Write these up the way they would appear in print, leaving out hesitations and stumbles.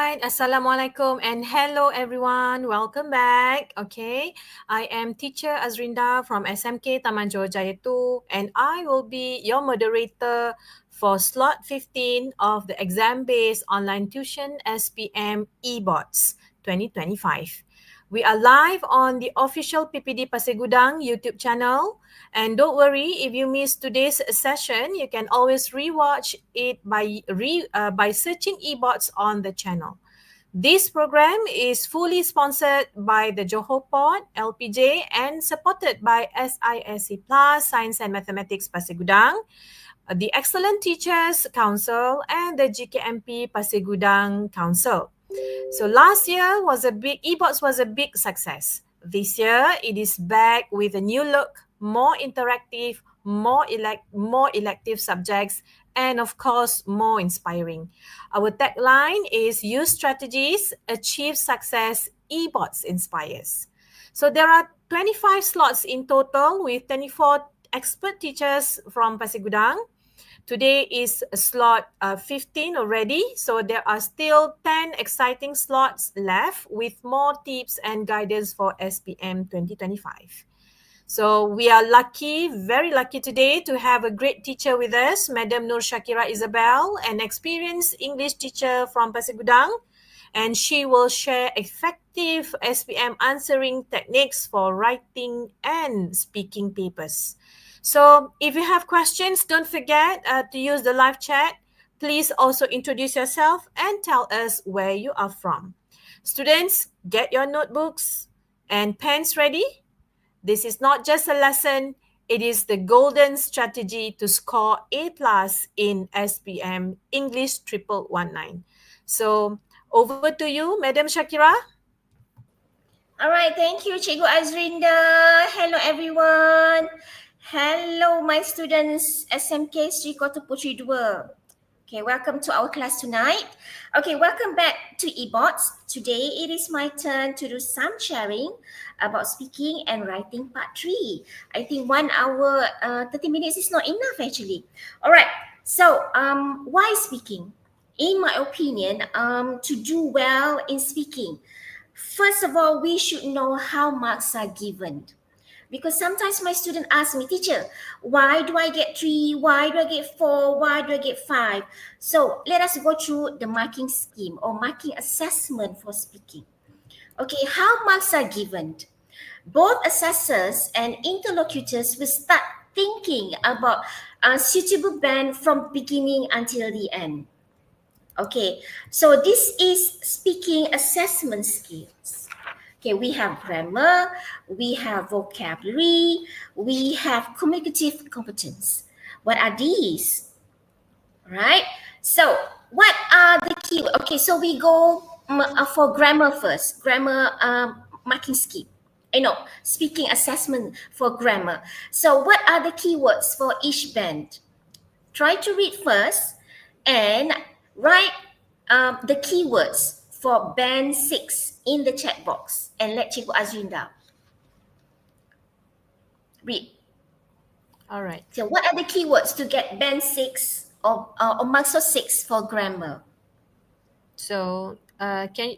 right, Assalamualaikum and hello everyone. Welcome back. Okay, I am teacher Azrinda from SMK Taman Johor Jaya 2 and I will be your moderator for slot 15 of the exam-based online tuition SPM eBots 2025. We are live on the official PPD Pasir Gudang YouTube channel. And don't worry, if you miss today's session, you can always rewatch it by searching eBots on the channel. This program is fully sponsored by the Johor Port, LPJ, and supported by SISC Plus, Science and Mathematics Pasir Gudang, the Excellent Teachers Council, and the GKMP Pasir Gudang Council. So last year eBots was a big success. This year, it is back with a new look, more interactive, more elective subjects, and of course, more inspiring. Our tagline is use strategies, achieve success, eBots inspires. So there are 25 slots in total with 24 expert teachers from Pasir Gudang. Today is slot 15 already, so there are still 10 exciting slots left with more tips and guidance for SPM 2025. So we are lucky, very lucky today to have a great teacher with us, Madam Nur Shakira Isabel, an experienced English teacher from Pasir Gudang, and she will share effective SPM answering techniques for writing and speaking papers. So if you have questions, don't forget to use the live chat. Please also introduce yourself and tell us where you are from. Students, get your notebooks and pens ready. This is not just a lesson, it is the golden strategy to score A+ in SPM English 1119. So over to you, Madam Shakira. All right, thank you, Cikgu Azrinda. Hello, everyone. Hello, my students, SMK Sri Kota Puteri 2. Okay, welcome to our class tonight. Okay, welcome back to eBots. Today, it is my turn to do some sharing about speaking and writing part 3. I think 1 hour, 30 minutes is not enough actually. All right, so why speaking? In my opinion, to do well in speaking, first of all, we should know how marks are given. Because sometimes my student ask me, teacher, why do I get 3? Why do I get 4? Why do I get 5? So let us go through the marking scheme or marking assessment for speaking. Okay, how marks are given? Both assessors and interlocutors will start thinking about a suitable band from beginning until the end. Okay, so this is speaking assessment skills. Okay, we have grammar, we have vocabulary, we have communicative competence. What are these? Right? So, what are the key? Okay, so we go for grammar first. Grammar marking scheme. Speaking assessment for grammar. So, what are the keywords for each band? Try to read first and write the keywords for band 6 in the chat box and let Cikgu Azrinda read. All right. So what are the keywords to get band 6 or marks of 6 for grammar? So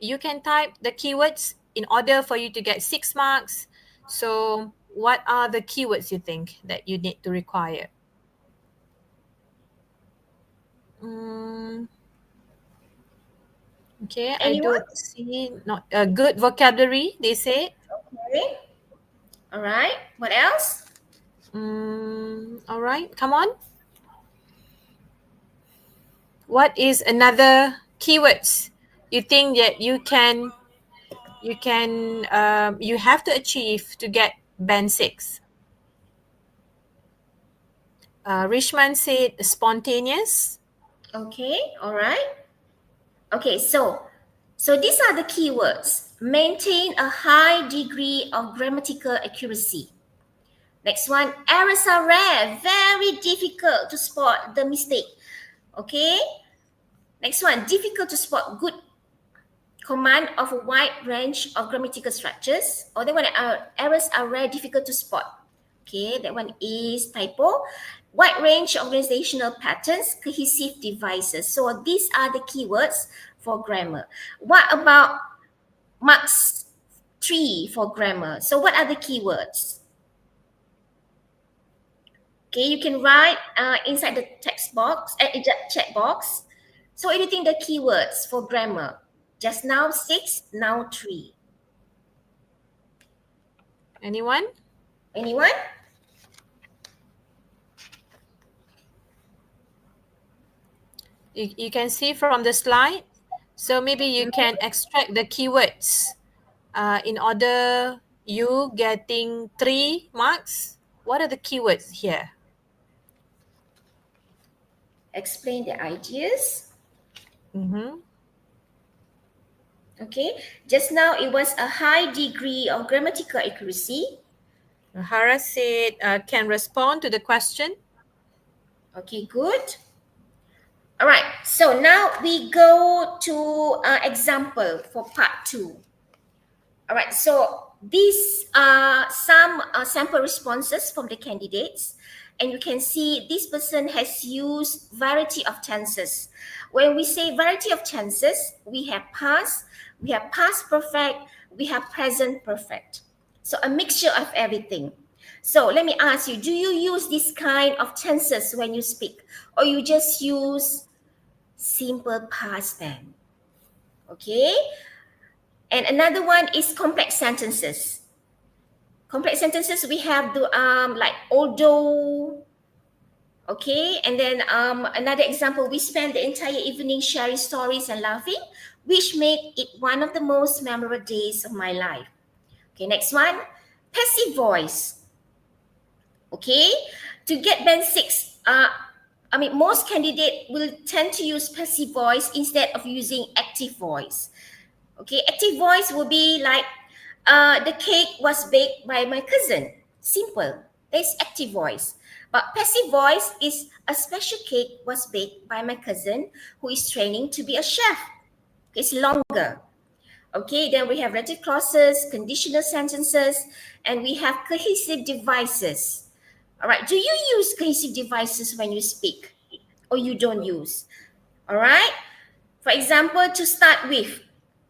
you can type the keywords in order for you to get 6 marks. So what are the keywords you think that you need to require? Okay, Anyone? I don't see not a good vocabulary, they say. Okay. All right. What else? All right, come on. What is another keywords you think that you have to achieve to get band 6? Richmond said spontaneous. Okay. All right. Okay. So these are the keywords. Maintain a high degree of grammatical accuracy. Next one, errors are rare, very difficult to spot the mistake. Okay. Next one, difficult to spot good command of a wide range of grammatical structures. Or that one, errors are rare, difficult to spot. Okay, that one is typo. Wide range of organizational patterns, cohesive devices. So these are the keywords for grammar. What about marks 3 for grammar? So what are the keywords? Okay, you can write inside the text box, in the chat box. So what do you think the keywords for grammar? Just now 6, now 3. Anyone? Anyone? You can see from the slide. So maybe you can extract the keywords in order you getting 3 marks. What are the keywords here? Explain the ideas. Mm-hmm. Okay, just now it was a high degree of grammatical accuracy. Hara said can respond to the question. Okay, good. All right, so now we go to example for part 2. All right, so these are some sample responses from the candidates, and you can see this person has used variety of tenses. When we say variety of tenses, we have past perfect, we have present perfect. So a mixture of everything. So let me ask you, do you use this kind of tenses when you speak, or you just use simple past tense? Okay. And another one is complex sentences. Complex sentences, we have the like although. Okay, and then another example, we spent the entire evening sharing stories and laughing, which made it one of the most memorable days of my life. Okay, next one, passive voice. Okay, to get band 6, most candidate will tend to use passive voice instead of using active voice. Okay, active voice will be like, the cake was baked by my cousin. Simple. That's active voice. But passive voice is a special cake was baked by my cousin who is training to be a chef. It's longer. Okay, then we have relative clauses, conditional sentences, and we have cohesive devices. All right, do you use cohesive devices when you speak, or you don't use? All right, for example, to start with,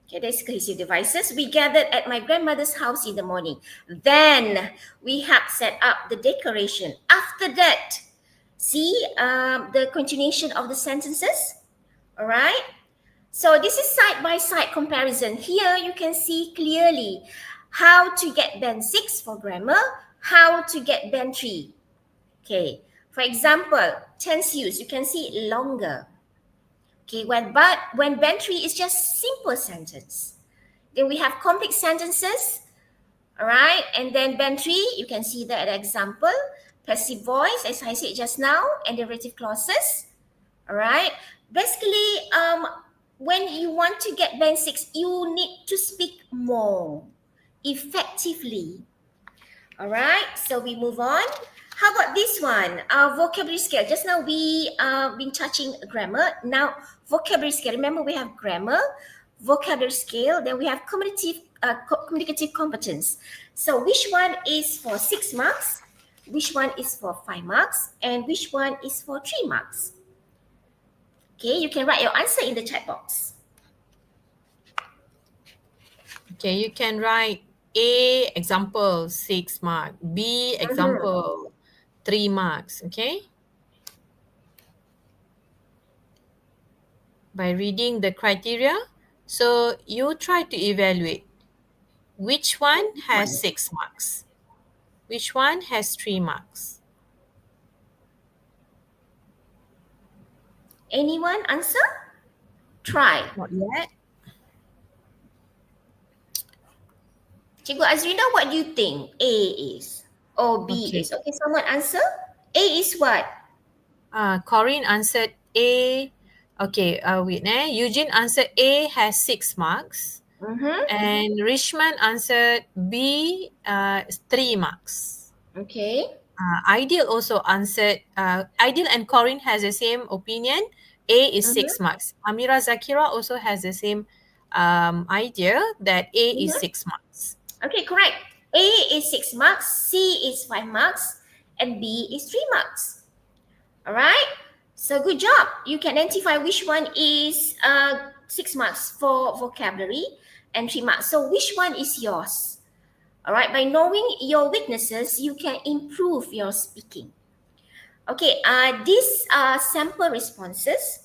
okay, there's cohesive devices. We gathered at my grandmother's house in the morning. Then we have set up the decoration. After that, see the continuation of the sentences. All right. So this is side-by-side comparison. Here you can see clearly how to get band 6 for grammar, how to get band 3. Okay. For example, tense use, you can see longer. Okay, when band 3 is just simple sentence. Then we have complex sentences. All right, and then band 3, you can see that example, passive voice, as I said just now, and derivative clauses. All right, basically, when you want to get band 6, you need to speak more effectively. All right, so we move on. How about this one? Our vocabulary scale. Just now we been touching grammar. Now vocabulary scale. Remember we have grammar, vocabulary scale. Then we have communicative competence. So which one is for 6 marks? Which one is for 5 marks? And which one is for 3 marks? Okay, you can write your answer in the chat box. Okay, you can write A example 6 mark, B example 3 marks. Okay. By reading the criteria, so you try to evaluate which one has 6 marks, which one has 3 marks. Anyone answer? Try. Not yet. Cikgu Azrina, what do you think A is? Or B Okay. is? Okay, someone answer. A is what? Corinne answered A. Okay, wait. Eugene answered A has 6 marks. And Richmond answered B, 3 marks. Okay. Ideal also answered, Ideal and Corinne has the same opinion. A is 6 marks. Amira Zakira also has the same idea that A is 6 marks. Okay, correct. A is 6 marks, C is 5 marks, and B is 3 marks. All right. So good job. You can identify which one is 6 marks for vocabulary and 3 marks. So which one is yours? All right, by knowing your weaknesses, you can improve your speaking. Okay, these are sample responses.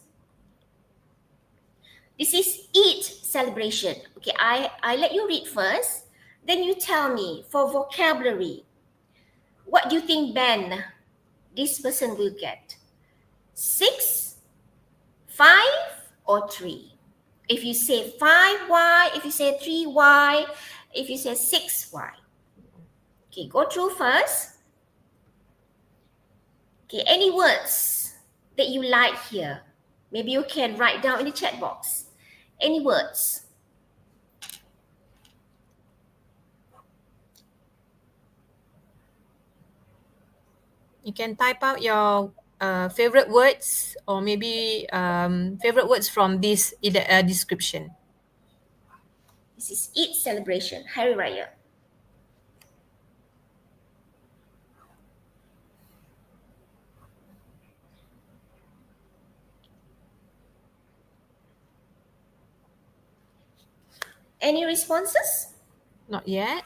This is eat celebration. Okay, I let you read first. Then you tell me for vocabulary, what do you think, Ben, this person will get? 6, 5, or 3? If you say 5, if you say 3, if you say 6, Okay, go through first. Okay, any words that you like here? Maybe you can write down in the chat box. Any words? You can type out your favorite words, or maybe favorite words from this description. This is Eid celebration, Hari Raya. Any responses? Not yet.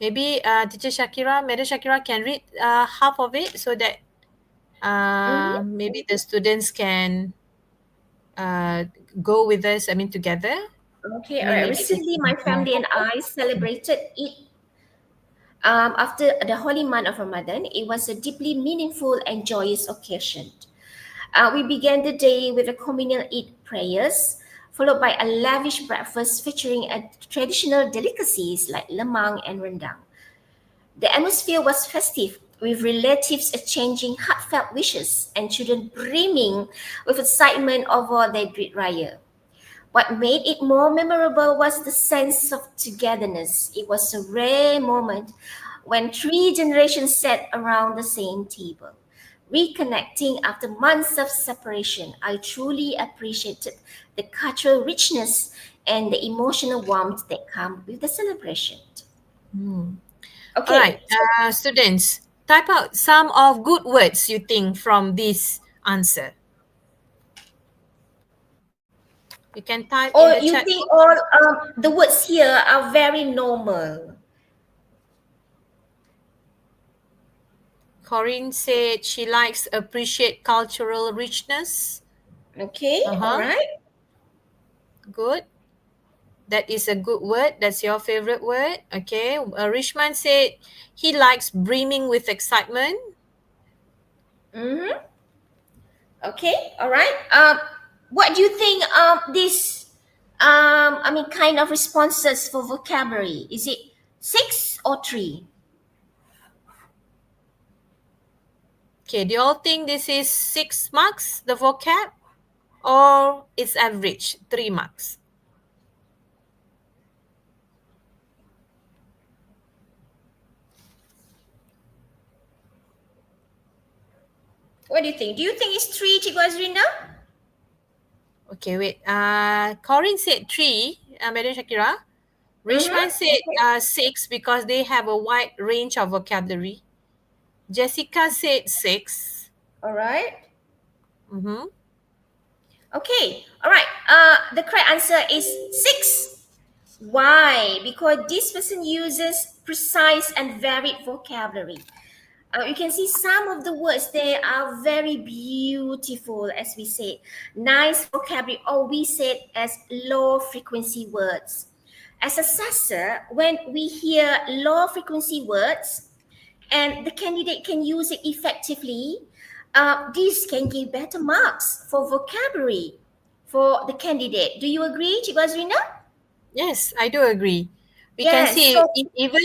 Maybe Teacher Shakira, Madam Shakira can read half of it so that maybe the students can uh, go with us, I mean, together. Okay, I all mean, right. maybe this Recently, is my more family and I focused. celebrated Eid after the holy month of Ramadan. It was a deeply meaningful and joyous occasion. We began the day with a communal Eid prayers, followed by a lavish breakfast featuring traditional delicacies like lemang and rendang. The atmosphere was festive, with relatives exchanging heartfelt wishes and children brimming with excitement over their great raya. What made it more memorable was the sense of togetherness. It was a rare moment when three generations sat around the same table, reconnecting after months of separation. I truly appreciated the cultural richness and the emotional warmth that come with the celebration. All right, Okay, so students, type out some of good words you think from this answer. You can type in or the you chat. think all the words here are very normal. Corinne said she likes appreciate cultural richness. Okay, all Uh-huh. right. Good. That is a good word. That's your favorite word. Okay. Rishman said he likes brimming with excitement. Mm-hmm. Okay, all right. What do you think this kind of responses for vocabulary? Is it 6 or 3? Okay. Do you all think this is 6 marks, the vocab, or it's average, 3 marks? What do you think? Do you think it's 3, Cikgu Azrinda? Okay, wait. Corinne said 3, Madam Shakira. Rishman Mm-hmm. said Okay. 6 because they have a wide range of vocabulary. Jessica said 6. All right. Mm-hmm. Okay. All right. The correct answer is 6. Why? Because this person uses precise and varied vocabulary. You can see some of the words there are very beautiful, as we said. Nice vocabulary, or we said as low frequency words. As a assessor, when we hear low frequency words and the candidate can use it effectively, this can give better marks for vocabulary for the candidate. Do you agree, Cikgu Azrina? Yes, I do agree. We can Yes. see So even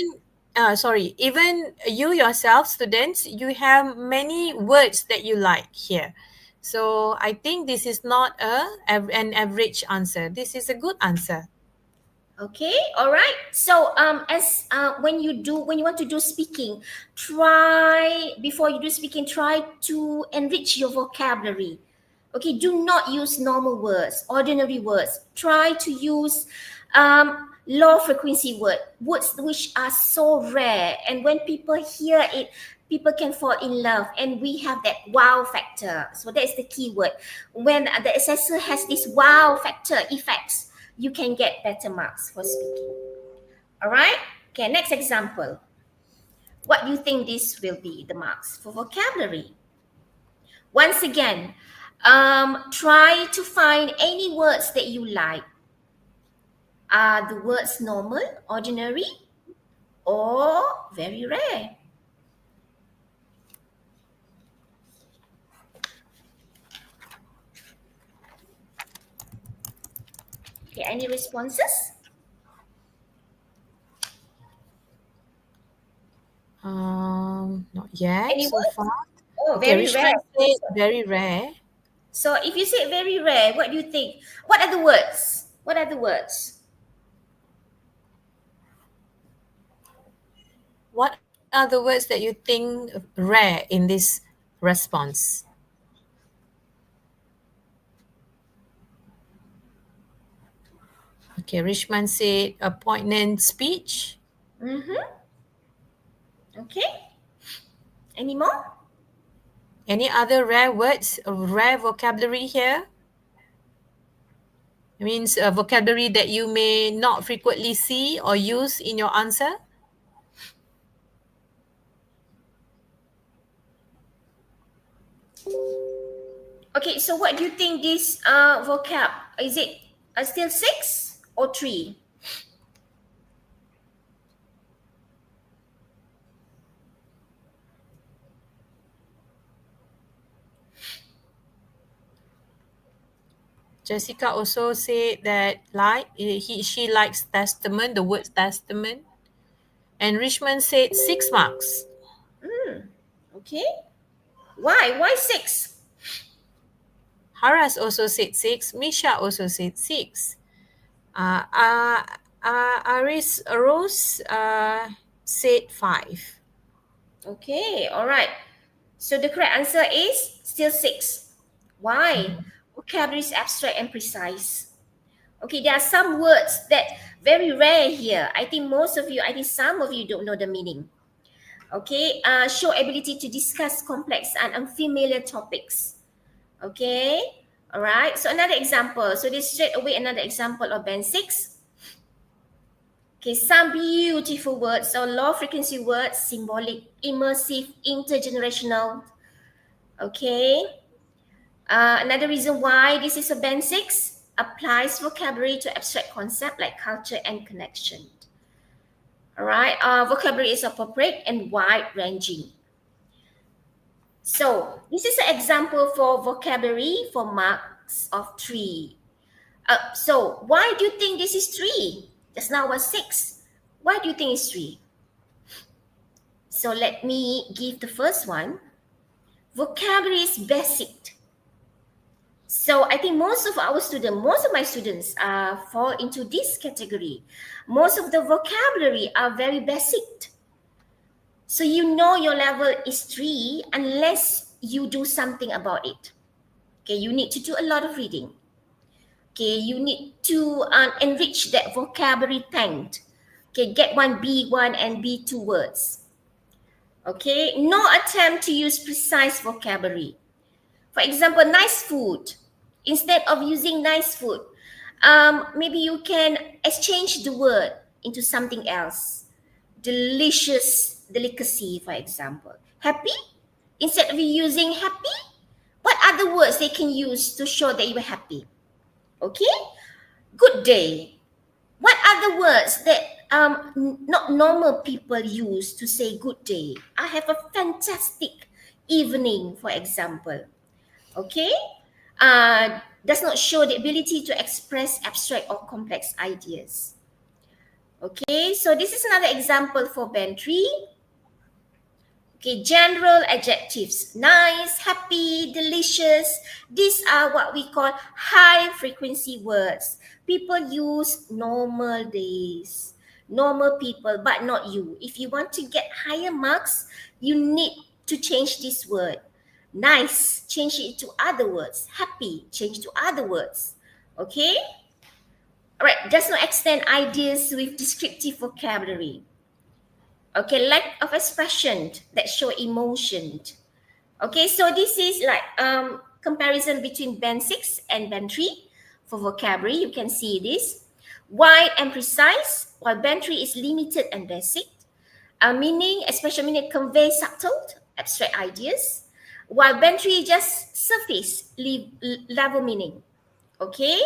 you yourself, students, you have many words that you like here. So I think this is not an average answer. This is a good answer. okay, all right. So as when you want to do speaking, try before you do speaking, try to enrich your vocabulary. Okay, do not use normal words, ordinary words. Try to use low frequency words which are so rare, and when people hear it, people can fall in love, and we have that wow factor. So that is the key word. When the assessor has this wow factor effects, you can get better marks for speaking. All right. Okay, next example. What do you think this will be the marks for vocabulary? Once again, try to find any words that you like. Are the words normal, ordinary, or very rare? Okay, any responses? Not yet Any so words? far. Oh, Okay, very rare. Richmond said very rare. So if you say very rare, what do you think? What are the words? What are the words? What are the words that you think rare in this response? Okay, Richmond said a poignant speech. Mm-hmm. Okay. Any more? Any other rare words, rare vocabulary here? It means a vocabulary that you may not frequently see or use in your answer. Okay, so what do you think this vocab? Is it still 6 or 3? Jessica also said that she likes testament, the word testament. And Richmond said 6 marks. Okay. Why? Why 6? Haras also said 6. Misha also said 6. Uh, uh, Aris Rose said 5. Okay, all right. So the correct answer is still 6. Why? Mhm. Vocabulary is abstract and precise. Okay, there are some words that very rare here. I think some of you don't know the meaning. Okay, show ability to discuss complex and unfamiliar topics. Okay, all right. So another example. So this straight away another example of band 6. Okay, some beautiful words, so low frequency words, symbolic, immersive, intergenerational. Okay. Another reason why this is a band 6 applies vocabulary to abstract concept like culture and connection. All right. Vocabulary is appropriate and wide ranging. So this is an example for vocabulary for marks of 3. So why do you think this is 3? Just now was 6. Why do you think it's 3? So let me give the first one. Vocabulary is basic. So I think most of my students fall into this category. Most of the vocabulary are very basic. So you know your level is 3 unless you do something about it. Okay, you need to do a lot of reading. Okay, you need to enrich that vocabulary tank. Okay, get one B1 and B2 words. Okay, no attempt to use precise vocabulary. For example, nice food. Instead of using nice food, maybe you can exchange the word into something else. Delicious delicacy, for example. Happy? Instead of using happy, what other words they can use to show that you are happy? Okay? Good day. What other words that not normal people use to say good day? I have a fantastic evening, for example. Okay? Does not show the ability to express abstract or complex ideas. Okay, so this is another example for band 3. Okay, general adjectives. Nice, happy, delicious. These are what we call high frequency words. People use normal days. Normal people, but not you. If you want to get higher marks, you need to change this word. Nice, change it to other words. Happy, change to other words. Okay? All right, does not extend ideas with descriptive vocabulary. Okay, lack of expression that show emotion. Okay, so this is like comparison between band 6 and band 3 for vocabulary. You can see this. Wide and precise, while band 3 is limited and basic. Meaning, especially meaning convey subtle, abstract ideas, while band 3 just surface level meaning. Okay,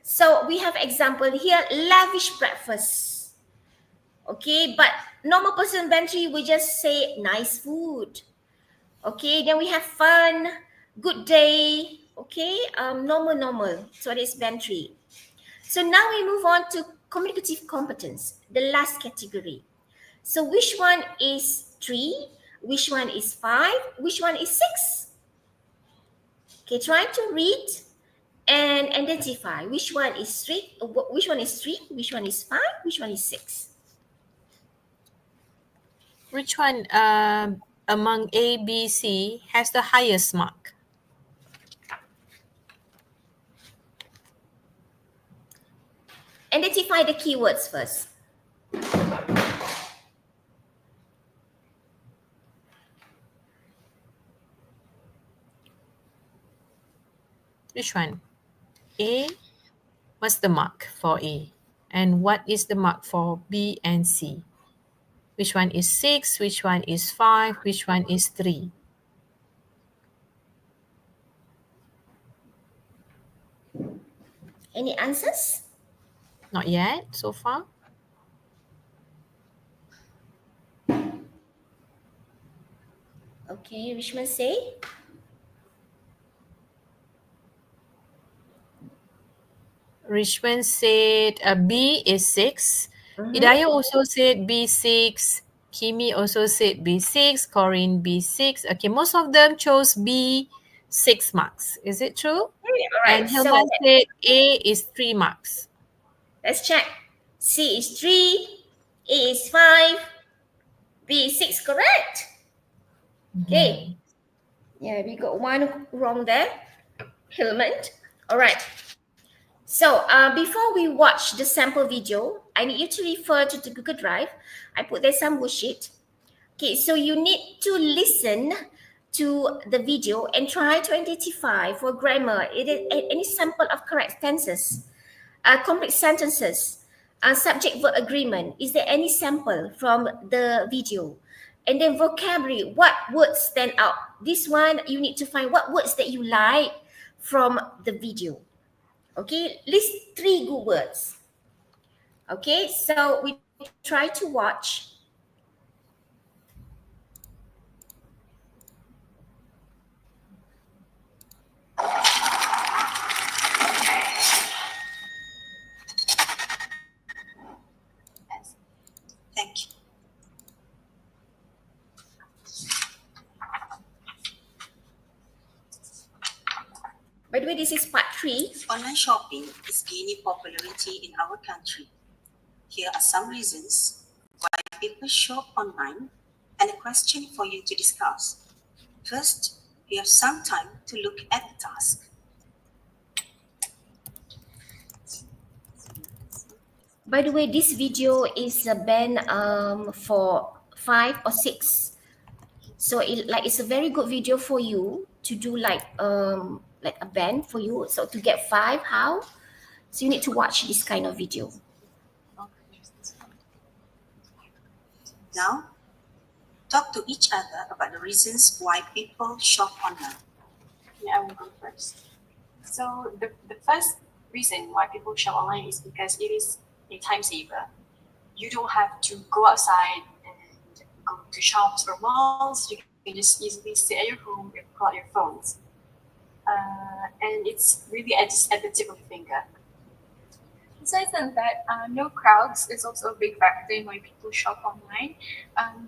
so we have example here, lavish breakfast. Okay, but normal person band 3 will just say nice food. Okay, then we have fun, good day. Okay, normal. So that is band 3. So now we move on to communicative competence, the last category. So which one is 3? Which one is 5? Which one is 6? Okay, try to read and identify which one is 3, which one is 3, which one is 5, which one is 6. Which one among A, B, C has the highest mark? Identify the keywords first. Which one? A, what's the mark for A? And what is the mark for B and C? Which one is 6? Which one is 5? Which one is 3? Any answers? Not yet so far. Okay, Rishma say. Richmond said B is 6. Mm-hmm. Hidayah also said B6. Kimi also said B6. Corinne B6. Okay, most of them chose B 6 marks. Is it true? All right, And Hilman said A is 3 marks. let's check. C is 3, A is 5, B is 6, correct? Okay. Yeah, we got one wrong there. Hillman. All right. So before we watch the sample video, I need you to refer to the Google Drive. I put there some worksheet. Okay, so you need to listen to the video and try to identify for grammar any sample of correct tenses, complete sentences, subject verb agreement. Is there any sample from the video? And then vocabulary, what words stand out? This one, you need to find what words that you like from the video. Okay, list 3 good words. Okay, so we try to watch. Thank you. By the way, this is part 3. Online shopping is gaining popularity in our country. Here are some reasons why people shop online and a question for you to discuss. First, we have some time to look at the task. By the way, this video is a band for 5 or 6. So it's a very good video for you to do like a band for you. So to get 5, how? So you need to watch this kind of video. Now, talk to each other about the reasons why people shop online. Yeah, I will go first. So the first reason why people shop online is because it is a time saver. You don't have to go outside and go to shops or malls. You can just easily sit at your home and pull out your phones. And it's really just at the tip of your finger. Besides than that, no crowds is also a big factor in why people shop online.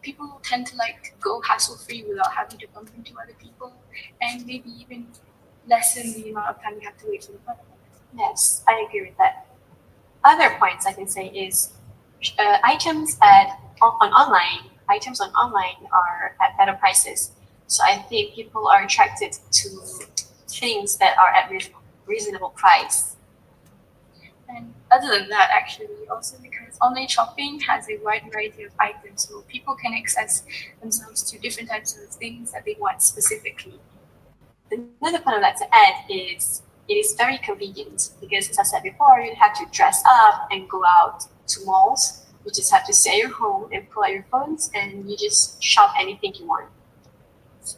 People tend to like to go hassle-free without having to bump into other people, and maybe even lessen the amount of time you have to wait for the product. Yes, I agree with that. Other points I can say is items on online are at better prices. So I think people are attracted to things that are at reasonable price. And other than that, actually, also because online shopping has a wide variety of items, so people can access themselves to different types of things that they want specifically. Another point I'd like to add is it is very convenient because, as I said before, you have to dress up and go out to malls. You just have to stay at your home and pull out your phones, and you just shop anything you want.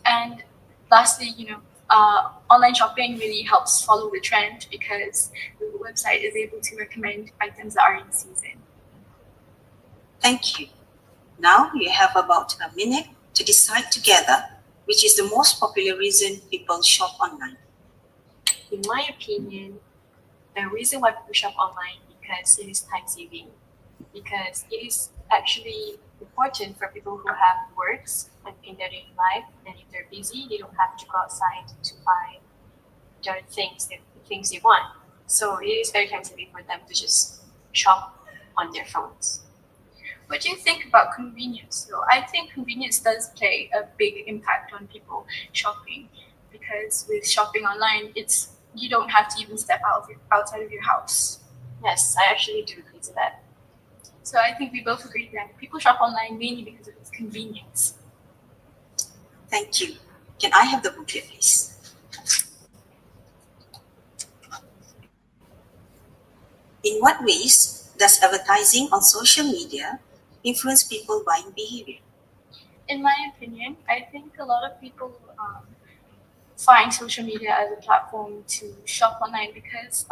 And lastly, online shopping really helps follow the trend because the website is able to recommend items that are in season. Thank you. Now you have about a minute to decide together which is the most popular reason people shop online. In my opinion, the reason why people shop online because it is time saving. Because it is actually important for people who have works and in their daily life, and if they're busy, they don't have to go outside to buy the things they want. So it is very time saving for them to just shop on their phones. What do you think about convenience? So I think convenience does play a big impact on people shopping because with shopping online, you don't have to even step outside of your house. Yes, I actually do agree to that. So I think we both agree that people shop online mainly because of its convenience. Thank you. Can I have the booklet, please? In what ways does advertising on social media influence people buying behavior? In my opinion, I think a lot of people find social media as a platform to shop online because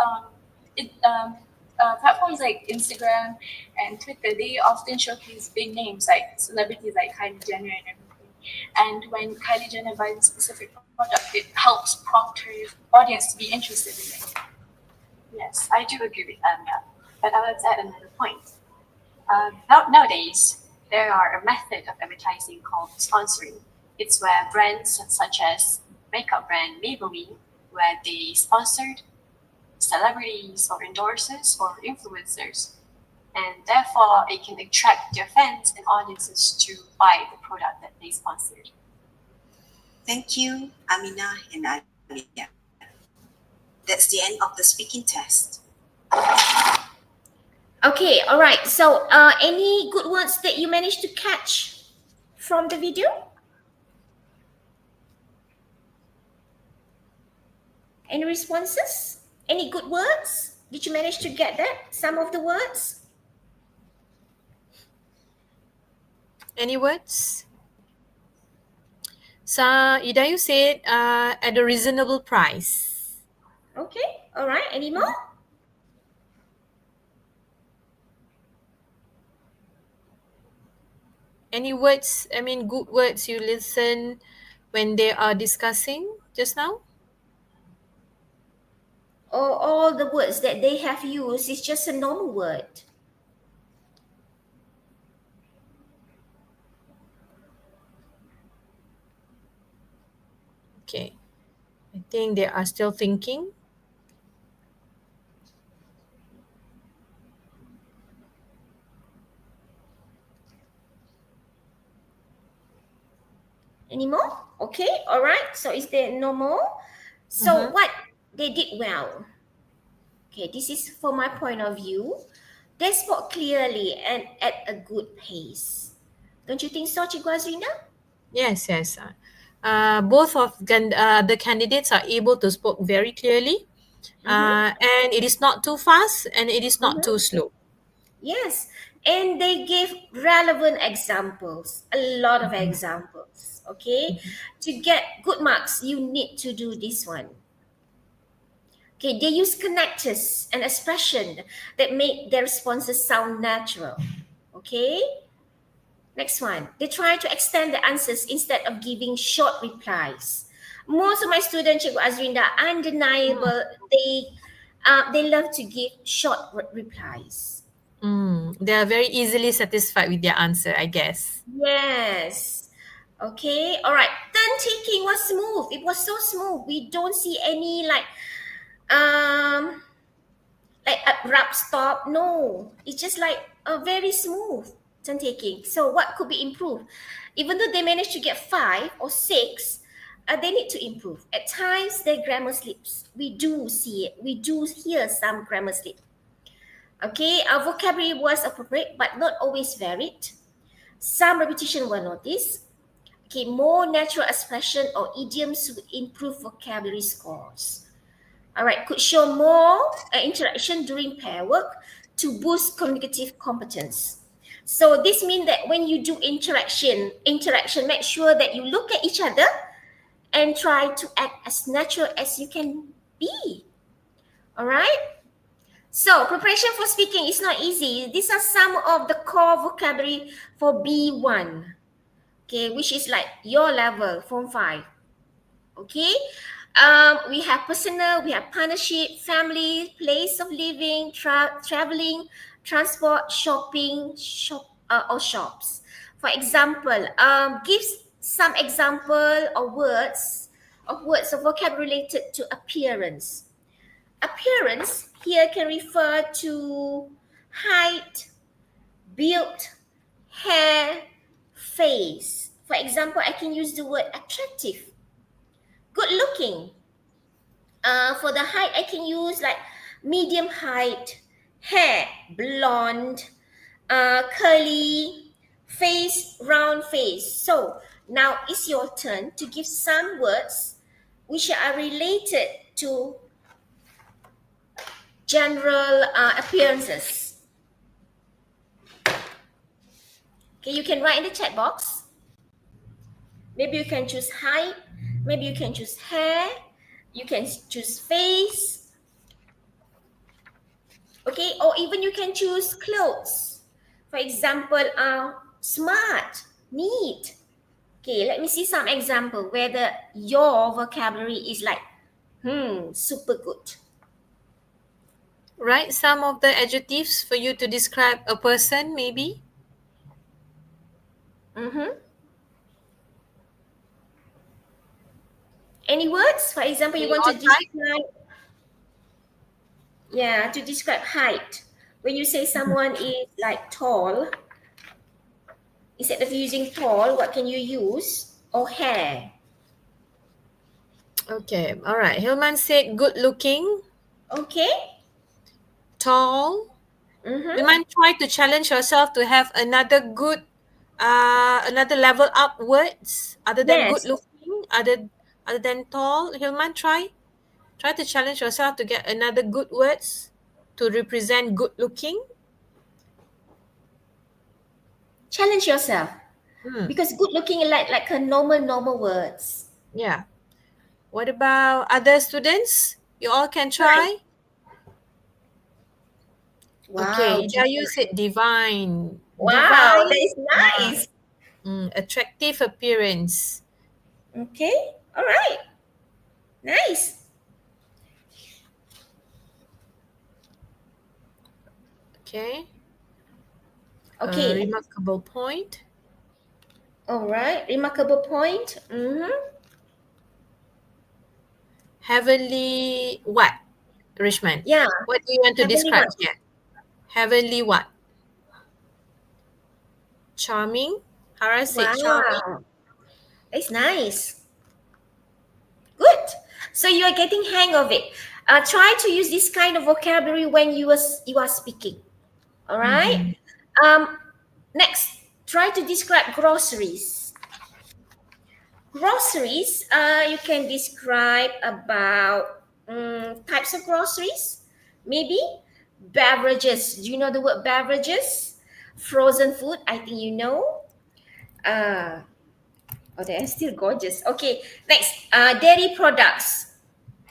platforms like Instagram and Twitter, they often showcase big names like celebrities like Kylie Jenner and everything. And when Kylie Jenner buys a specific product, it helps prompt her audience to be interested in it. Yes, I do agree with Anya, but I would add another point. Nowadays, there are a method of advertising called sponsoring. It's where brands such as makeup brand Maybelline, where they sponsored celebrities or endorsers or influencers, and therefore it can attract their fans and audiences to buy the product that they sponsored. Thank you, Amina and Alia. That's the end of the speaking test. Okay, all right. So, any good words that you managed to catch from the video? Any responses? Any good words? Did you manage to get that? Some of the words? Any words? So, Ida, you said at a reasonable price. Okay, all right. Any more? Any words, good words you listen when they are discussing just now? Or all the words that they have used is just a normal word? Okay. I think they are still thinking. Any more? Okay, all right. So is there no more? So what they did well. Okay, this is for my point of view. They spoke clearly and at a good pace. Don't you think so, Cikgu Azrinda? Yes, yes. Both of the candidates are able to speak very clearly, and it is not too fast and it is not too slow. Yes, and they gave relevant examples, a lot of examples. Okay, to get good marks, you need to do this one. Okay, they use connectors and expression that make their responses sound natural. Okay, next one. They try to extend the answers instead of giving short replies. Most of my students, Cikgu Azrinda, undeniable. They love to give short replies. They are very easily satisfied with their answer, I guess. Yes. Okay. All right. Turn taking was smooth. It was so smooth. We don't see any um abrupt stop. No. It's just like a very smooth turn taking. So what could be improved? Even though they managed to get 5 or 6, they need to improve. At times their grammar slips. We do see it. We do hear some grammar slip. Okay, our vocabulary was appropriate but not always varied. Some repetition were noticed. Okay, more natural expression or idioms would improve vocabulary scores. All right, could show more interaction during pair work to boost communicative competence. So this means that when you do interaction, make sure that you look at each other and try to act as natural as you can be. All right. So preparation for speaking is not easy. These are some of the core vocabulary for B1. Okay, which is like your level, Form 5. Okay, we have personal, we have partnership, family, place of living, traveling, transport, shopping, or shops. For example, give some example of words of vocabulary related to appearance. Appearance here can refer to height, build, hair, face. For example, I can use the word attractive. Good looking. For the height, I can use like medium height, hair, blonde, curly, face, round face. So now it's your turn to give some words which are related to general appearances. Okay, you can write in the chat box. Maybe you can choose height, maybe you can choose hair, you can choose face, okay, or even you can choose clothes. For example, smart, neat. Okay, let me see some example whether your vocabulary is like, super good. Write some of the adjectives for you to describe a person, maybe. Any words? For example, you Can want all to type? describe height. When you say someone is like tall, instead of using tall, what can you use? Or hair. Okay, all right. Hilman said good looking, Okay. tall. Hilman, try to challenge yourself to have another level upwards other than good Yes. looking, other than tall. Hilman, try to challenge yourself to get another good words to represent good looking. Challenge yourself. Because good looking is like a normal words. Yeah. What about other students? You all can try. Wow. Okay, Jayu said divine. Wow, that Divine, is nice. attractive appearance. Okay. All right. Nice. Okay. Okay. Remarkable point. All right. Remarkable point. Heavenly what? Richmond. Yeah. What do you want to Heavenly describe what? here? Heavenly what? Charming. Hara said charming. Wow. It's nice. Good. So you are getting hang of it. Try to use this kind of vocabulary when you are speaking. All right. Next, try to describe groceries. Groceries. You can describe about types of groceries. Maybe beverages. Do you know the word beverages? Frozen food. I think you know. Oh, they are still gorgeous. Okay, next, dairy products.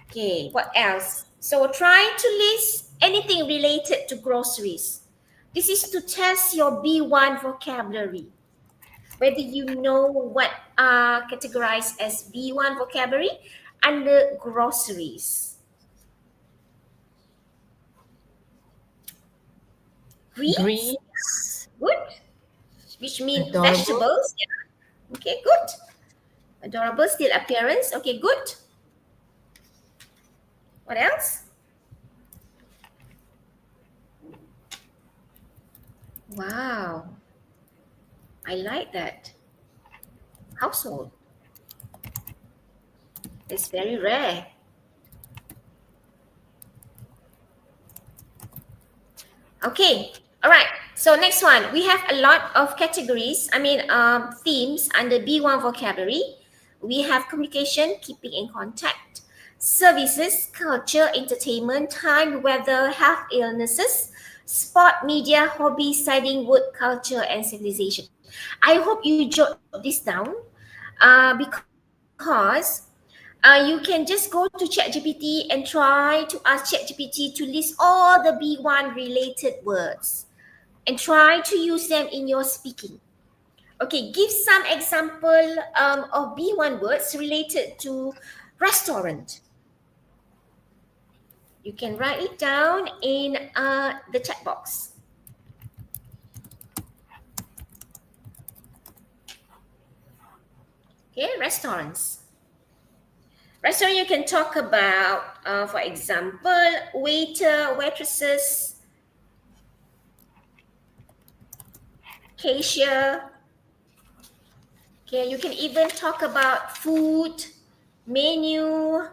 Okay, what else? So try to list anything related to groceries. This is to test your B1 vocabulary. Whether you know what are categorized as B1 vocabulary under groceries. Greens, Greens. good. Which means Adorable. vegetables. Yeah. Okay, good. Adorable, still appearance. Okay, good. What else? Wow. I like that. Household. It's very rare. Okay. All right. So next one, we have a lot of categories. Themes under B1 vocabulary. We have communication, keeping in contact, services, culture, entertainment, time, weather, health, illnesses, sport, media, hobby, studying, work, culture, and civilization. I hope you jot this down because you can just go to ChatGPT and try to ask ChatGPT to list all the B1 related words and try to use them in your speaking. Okay, give some example of B1 words related to restaurant. You can write it down in the chat box. Okay, restaurants. Restaurant, you can talk about, for example, waiter, waitresses, cashier. Okay, you can even talk about food, menu.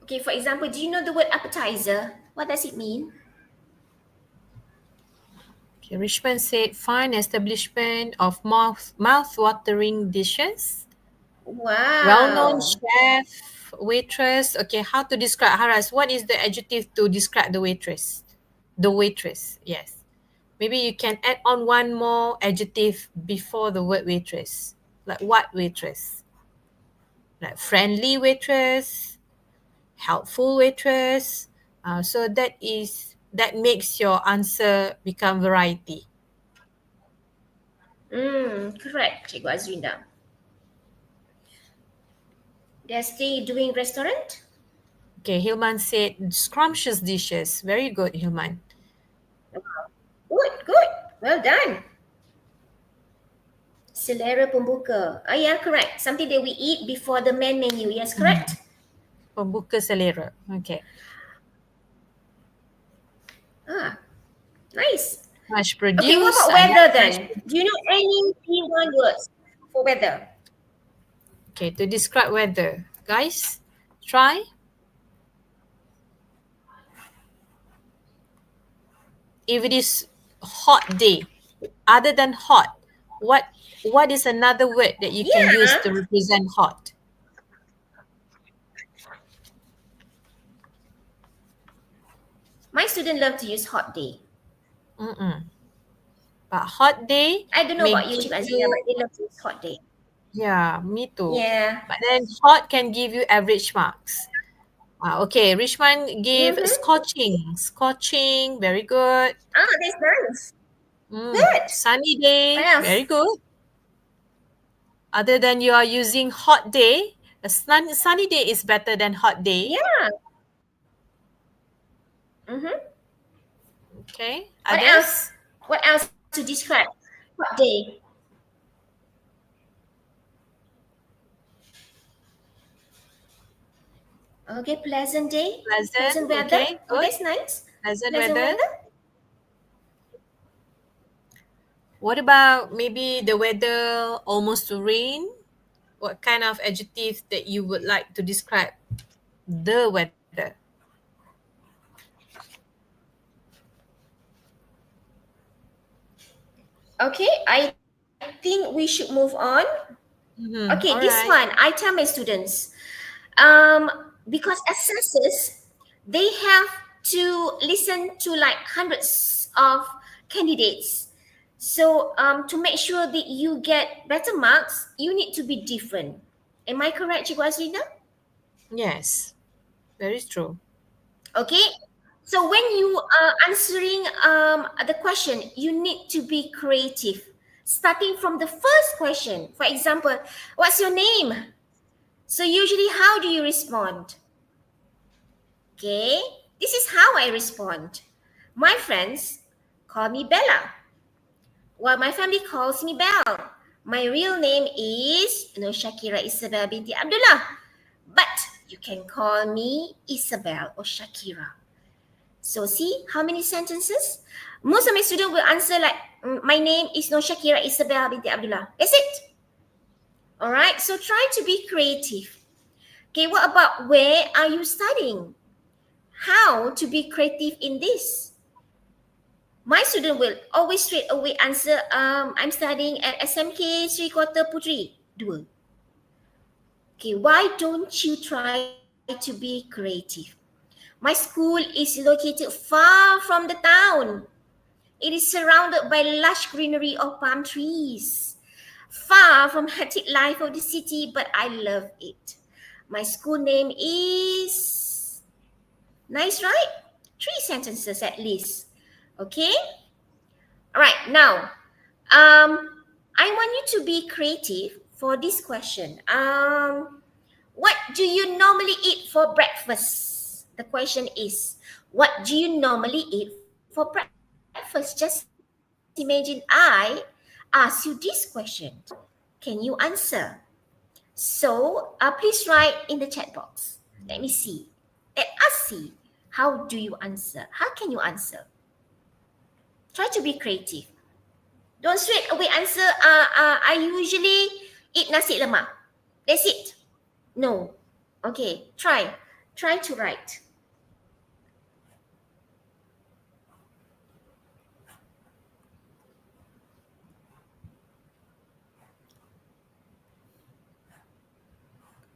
Okay, for example, do you know the word appetizer? What does it mean? Okay, Richmond said, find establishment of mouth-watering dishes. Well-known Wow. chef, waitress. Okay, how to describe, Haras? What is the adjective to describe the waitress? The waitress, yes. Maybe you can add on one more adjective before the word waitress. Like what waitress? Like friendly waitress, helpful waitress. So that makes your answer become variety. Correct, Cikgu Azrinda. They're still doing restaurant? Okay, Hilman said scrumptious dishes. Very good, Hilman. Good. Well done. Selera pembuka. Yeah, correct. Something that we eat before the main menu. Yes, correct. Pembuka selera. Okay. Nice. Mash produce. Okay, what about weather then? Do you know any B1 words for weather? Okay, to describe weather. Guys, try. If it is hot day, other than hot, what is another word that you can use to represent hot? My student love to use hot day. But hot day I don't know may about you, give Cik Azria, but they love to use hot day. Yeah, me too. Yeah. But then hot can give you average marks. Okay, Richmond gave scorching. Scorching, very good. That's nice. Good. Sunny day, What else? very good. Other than you are using hot day, a sunny day is better than hot day. Yeah. Okay. What Others? else? What else to describe hot day? Okay, pleasant day. Pleasant, weather. okay, Oh, good. that's nice. Pleasant weather. What about maybe the weather almost to rain? What kind of adjective that you would like to describe the weather? Okay, I think we should move on. Okay, this alright. one, I tell my students, because assessors, they have to listen to like hundreds of candidates. So to make sure that you get better marks, you need to be different. Am I correct, Cikgu Azrina? Yes, very true. Okay, so when you are answering the question, you need to be creative. Starting from the first question, for example, what's your name? So usually, how do you respond? Okay, this is how I respond. My friends call me Bella, while my family calls me Belle. My real name is Shakira Isabel binti Abdullah, but you can call me Isabel or Shakira. So see how many sentences? Most of my students will answer like, my name is Shakira Isabel binti Abdullah. That's it. All right, so try to be creative. Okay, what about where are you studying? How to be creative in this? My student will always straight away answer, I'm studying at SMK Sri Kota Putri 2. Okay, why don't you try to be creative? My school is located far from the town. It is surrounded by lush greenery of palm trees. Far from hectic life of the city, but I love it. My school name is... Nice, right? 3 sentences at least. Okay? Alright, now, I want you to be creative for this question. What do you normally eat for breakfast? The question is, what do you normally eat for breakfast? Just imagine I ask you this question. Can you answer? So, please write in the chat box. Let me see. Let us see. How do you answer? How can you answer? Try to be creative. Don't straight away answer, I usually eat nasi lemak. That's it. No. Okay, try. Try to write.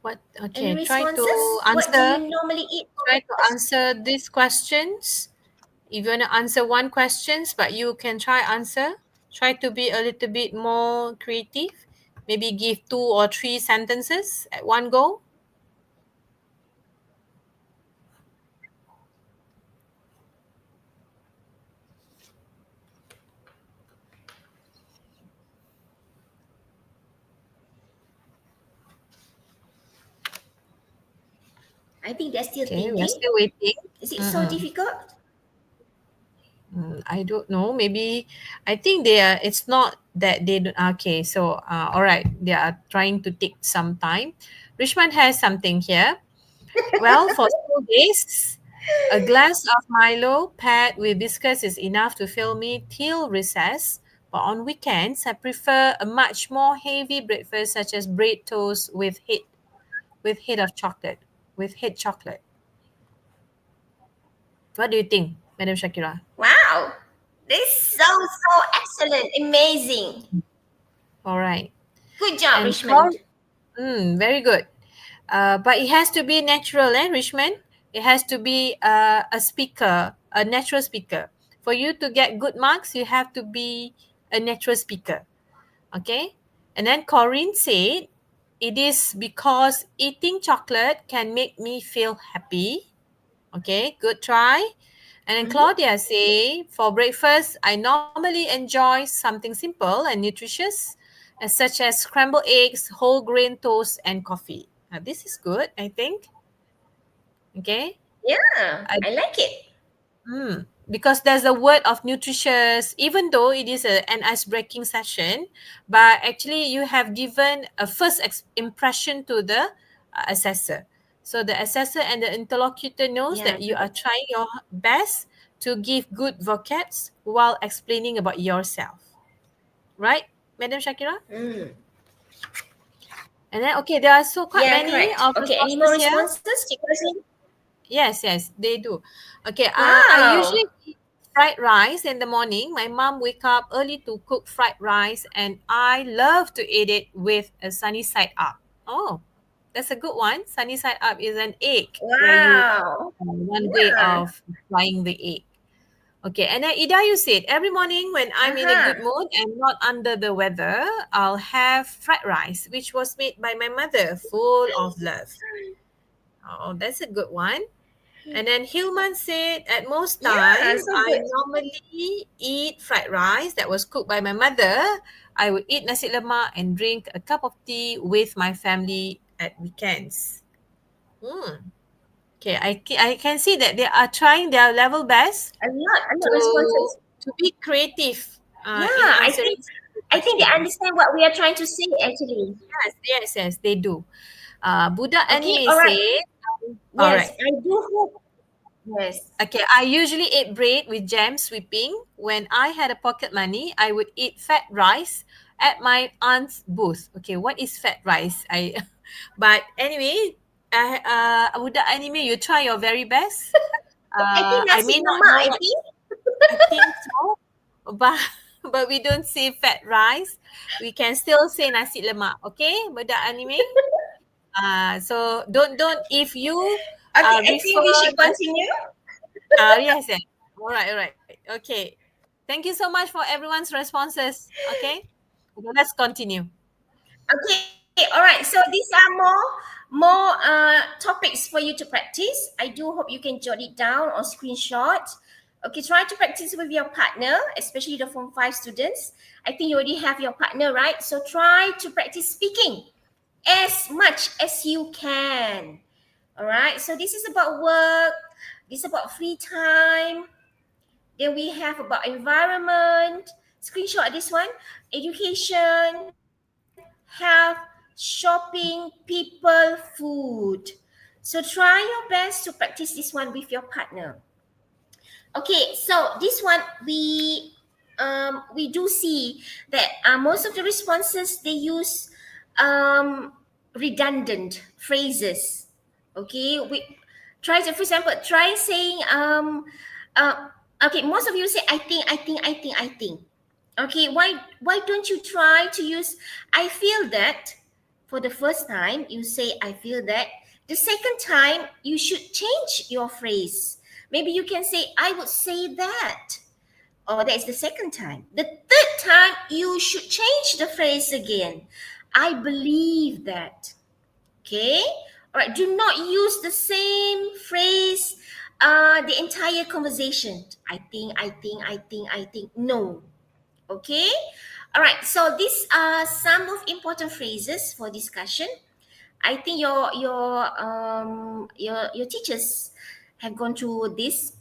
What? Any Okay, try to responses? What do answer. you normally eat for Try to breakfast? answer these questions. If you want to answer one questions, but you can try answer. Try to be a little bit more creative. Maybe give 2 or 3 sentences at one go. I think they're still Okay, we are thinking. still waiting. Is it so Mm-hmm. difficult? I don't know. Maybe I think they are. It's not that they don't. Okay, so all right, they are trying to take some time. Richmond has something here. Well, for school days, a glass of Milo paired with biscuits is enough to fill me till recess. But on weekends, I prefer a much more heavy breakfast, such as bread toast with head of chocolate, with head chocolate. What do you think, Madam Shakira? Wow. This is so excellent. Amazing. All right, Good job, and Richmond. very good. But it has to be natural, Richmond. It has to be a speaker, a natural speaker. For you to get good marks, you have to be a natural speaker. Okay? And then Corinne said, it is because eating chocolate can make me feel happy. Okay, good try. And then Mhm. Claudia say, for breakfast, I normally enjoy something simple and nutritious, such as scrambled eggs, whole grain toast, and coffee. This is good, I think. Okay, Yeah, I, I like it. because there's a word of nutritious, even though it is an ice breaking session, but actually you have given a first impression to the assessor. So the assessor and the interlocutor knows Yeah, that you are trying your best to give good vocabs while explaining about yourself. Right, Madam Shakira? mm. And then, okay, there are so quite Yeah, many correct. of Okay, any more resources here. responses? Cikgu Azrin? Yes, yes, they do. Okay, I Wow. usually eat fried rice in the morning. My mom wake up early to cook fried rice, and I love to eat it with a sunny side up. Oh, that's a good one. Sunny side up is an egg where you Wow. one way Yeah. of frying the egg. Okay, and then Ida, you said every morning when I'm in a Uh-huh. good mood and not under the weather, I'll have fried rice, which was made by my mother, full of love. Oh, that's a good one. And then Hillman said, at most Yeah, time, so I good. normally eat fried rice that was cooked by my mother. I would eat nasi lemak and drink a cup of tea with my family at weekends. Hmm. Okay, I can see that they are trying their level best A lot to responses. to be creative in Yeah, answering the I think they question. understand what we are trying to say actually. Yes, yes, yes, they do. Buddha Okay, Anime all right. said, all Yes, right. I do hope. Yes. Okay, I usually eat bread with jam sweeping. When I had a pocket money, I would eat fat rice at my aunt's booth. Okay, what is fat rice? But anyway, Budak anime, you try your very best. I think I nasi may not lemak, know I what think. I think so, but but we don't say fat rice. We can still say nasi lemak, okay, budak anime. So don't if you Okay, I think we refer should nasi. continue. Yes, yes. All right. Okay. Thank you so much for everyone's responses. Okay. Let's continue. Okay, all right. So these are more topics for you to practice. I do hope you can jot it down or screenshot. Okay, try to practice with your partner, especially the Form 5 students. I think you already have your partner, right? So try to practice speaking as much as you can. All right. So this is about work. This is about free time. Then we have about environment. Screenshot this one. Education, health, shopping, people, food. So try your best to practice this one with your partner. Okay, so this one we do see that most of the responses they use redundant phrases. Okay, we try to, for example, try saying okay, most of you say I think. Okay, why don't you try to use I feel that? For the first time you say I feel that. The second time you should change your phrase. Maybe you can say I would say that. Or that is the second time. The third time you should change the phrase again. I believe that. Okay? All right, do not use the same phrase the entire conversation. I think. No. Okay? All right, so these are some of important phrases for discussion. I think your teachers have gone through this.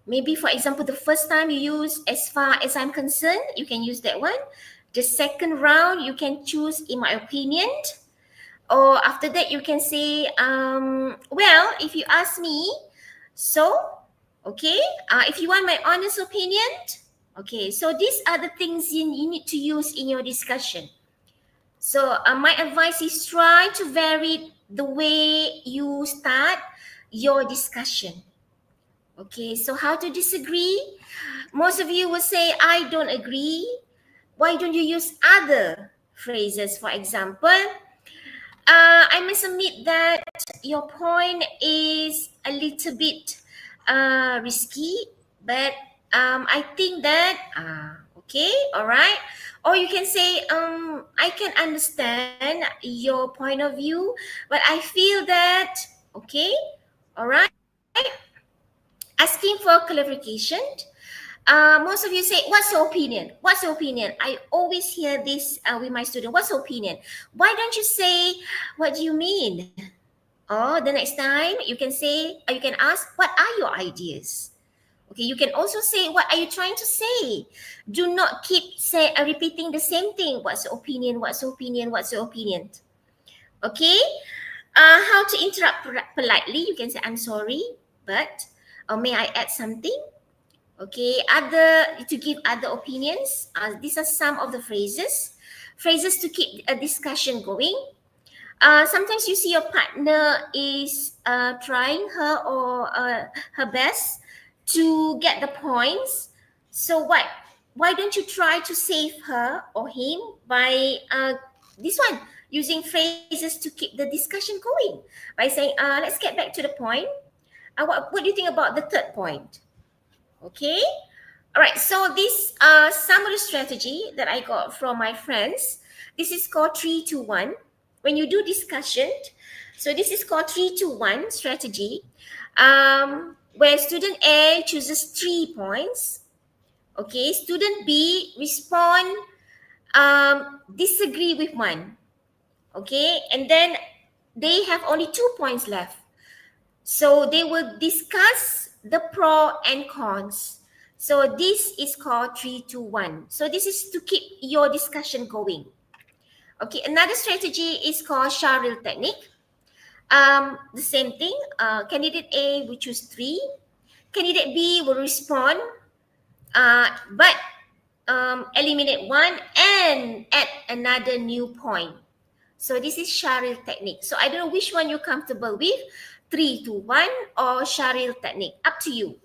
Maybe for example, the first time you use as far as I'm concerned, you can use that one. The second round, you can choose in my opinion. Or after that, you can say, well, if you ask me, so, okay. If you want my honest opinion, okay. So these are the things you need to use in your discussion. So my advice is try to vary the way you start your discussion. Okay, so how to disagree? Most of you will say, I don't agree. Why don't you use other phrases? For example, I must admit that your point is a little bit risky, but I think that okay, all right. Or you can say, I can understand your point of view, but I feel that okay, all right. Asking for clarification. Most of you say, what's your opinion? What's your opinion? I always hear this with my student. What's your opinion? Why don't you say, what do you mean? Or the next time you can say, or you can ask, what are your ideas? Okay, you can also say, what are you trying to say? Do not keep repeating the same thing. What's your opinion? What's your opinion? What's your opinion? Okay, how to interrupt politely? You can say, I'm sorry, but, or may I add something? Okay, other to give other opinions. These are some of the phrases to keep a discussion going. Sometimes you see your partner is trying her or her best to get the points. So what? Why don't you try to save her or him by this one using phrases to keep the discussion going by saying, "Let's get back to the point. What do you think about the third point?" Okay. All right. So this summary strategy that I got from my friends. This is called 3-2-1. When you do discussion, so this is called 3-2-1 strategy, where student A chooses 3 points. Okay, student B respond, disagree with one. Okay, and then they have only 2 points left. So they will discuss the pro and cons. So this is called 3-2-1. So this is to keep your discussion going. Okay, another strategy is called Sharil technique. The same thing. Candidate A will choose 3. Candidate B will respond, but eliminate 1 and add another new point. So this is Sharil technique. So I don't know which one you're comfortable with, 3, 2, 1 or Sharil technique. Up to you.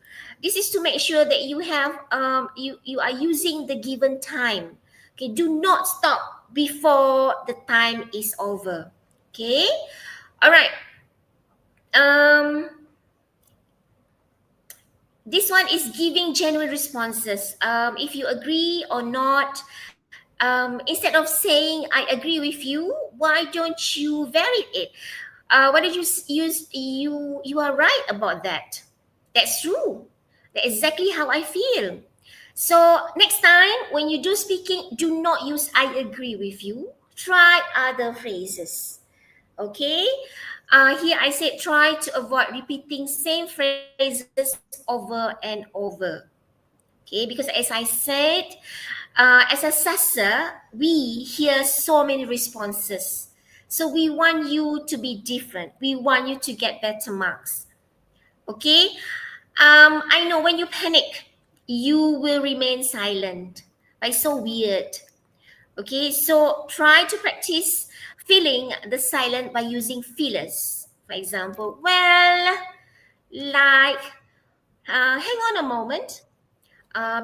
This is to make sure that you have you are using the given time. Okay, do not stop before the time is over. Okay, all right. This one is giving genuine responses. If you agree or not, instead of saying "I agree with you," why don't you vary it? Why don't you use you are right about that? That's true. That's exactly how I feel. So next time when you do speaking, do not use "I agree with you." Try other phrases. Okay. Here I said try to avoid repeating same phrases over and over. Okay, because as I said, as assessor, we hear so many responses. So we want you to be different. We want you to get better marks. Okay. I know when you panic, you will remain silent. It's so weird. Okay, so try to practice filling the silent by using fillers. For example, well, like, hang on a moment.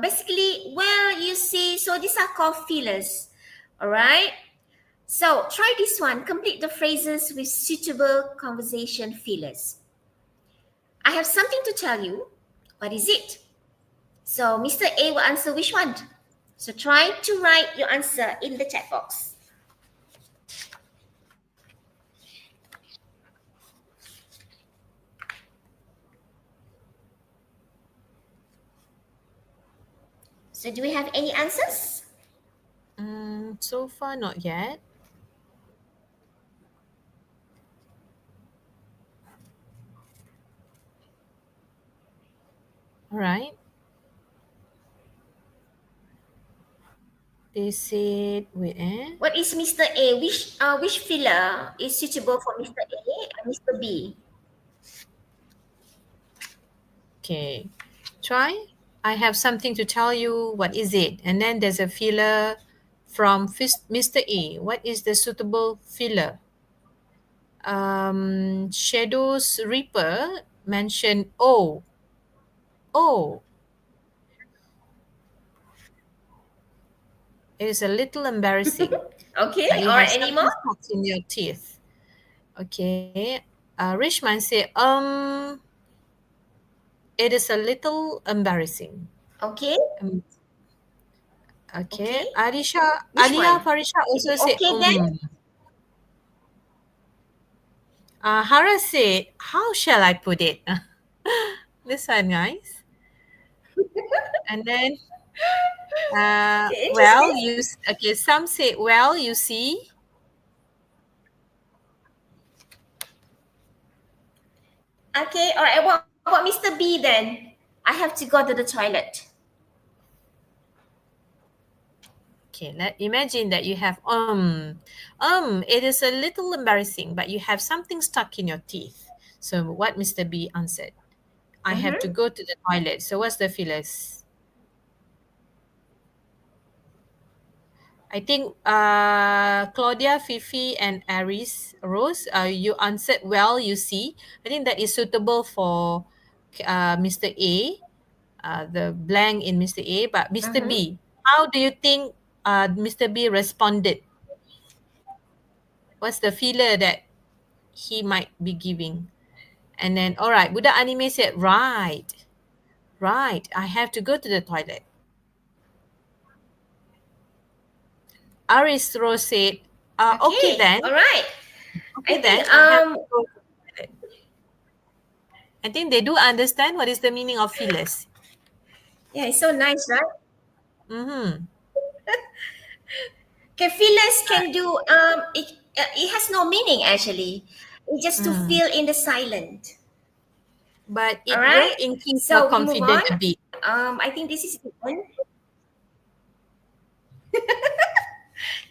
Basically, well, you see, so these are called fillers. All right. So try this one. Complete the phrases with suitable conversation fillers. I have something to tell you. What is it? So Mr. A will answer which one? So try to write your answer in the chat box. So do we have any answers? So far, not yet. All right. They said, wait, What is Mr. A? Which filler is suitable for Mr. A and Mr. B? Okay. Try. I have something to tell you. What is it? And then there's a filler from Mr. A. What is the suitable filler? Shadows Reaper mentioned oh. Oh. It is a little embarrassing. Okay, But you or have any something more? stuck in your teeth. Okay. Rishman said, it is a little embarrassing. Okay, Um, okay. okay. Which Alia one? Farisha Is also it said, okay then? Hara said, how shall I put it? This one, guys. And then, Okay, interesting. okay, some say, well, you see. Okay, all right. What about Mr. B then? I have to go to the toilet. Okay, imagine that you have, it is a little embarrassing, but you have something stuck in your teeth. So what Mr. B answered? I have to Mm-hmm. go to the toilet. So what's the feelers? I think Claudia, Fifi, and Aris, Rose, you answered well, you see. I think that is suitable for Mr. A, the blank in Mr. A. But Mr. Mm-hmm. B, how do you think Mr. B responded? What's the feeler that he might be giving? And then, all right, Buddha Anime said, right, right, I have to go to the toilet. Aris Rose said, okay Okay, then, all right. okay I then, think I have to go to the toilet. I think they do understand what is the meaning of feelers. yeah, it's so nice, right? Mm-hmm. Okay, fillers can do it has no meaning actually. It's just to Mm. fill in the silent. But All it will right. increase your So we move on. confidence a bit. I think this is the one.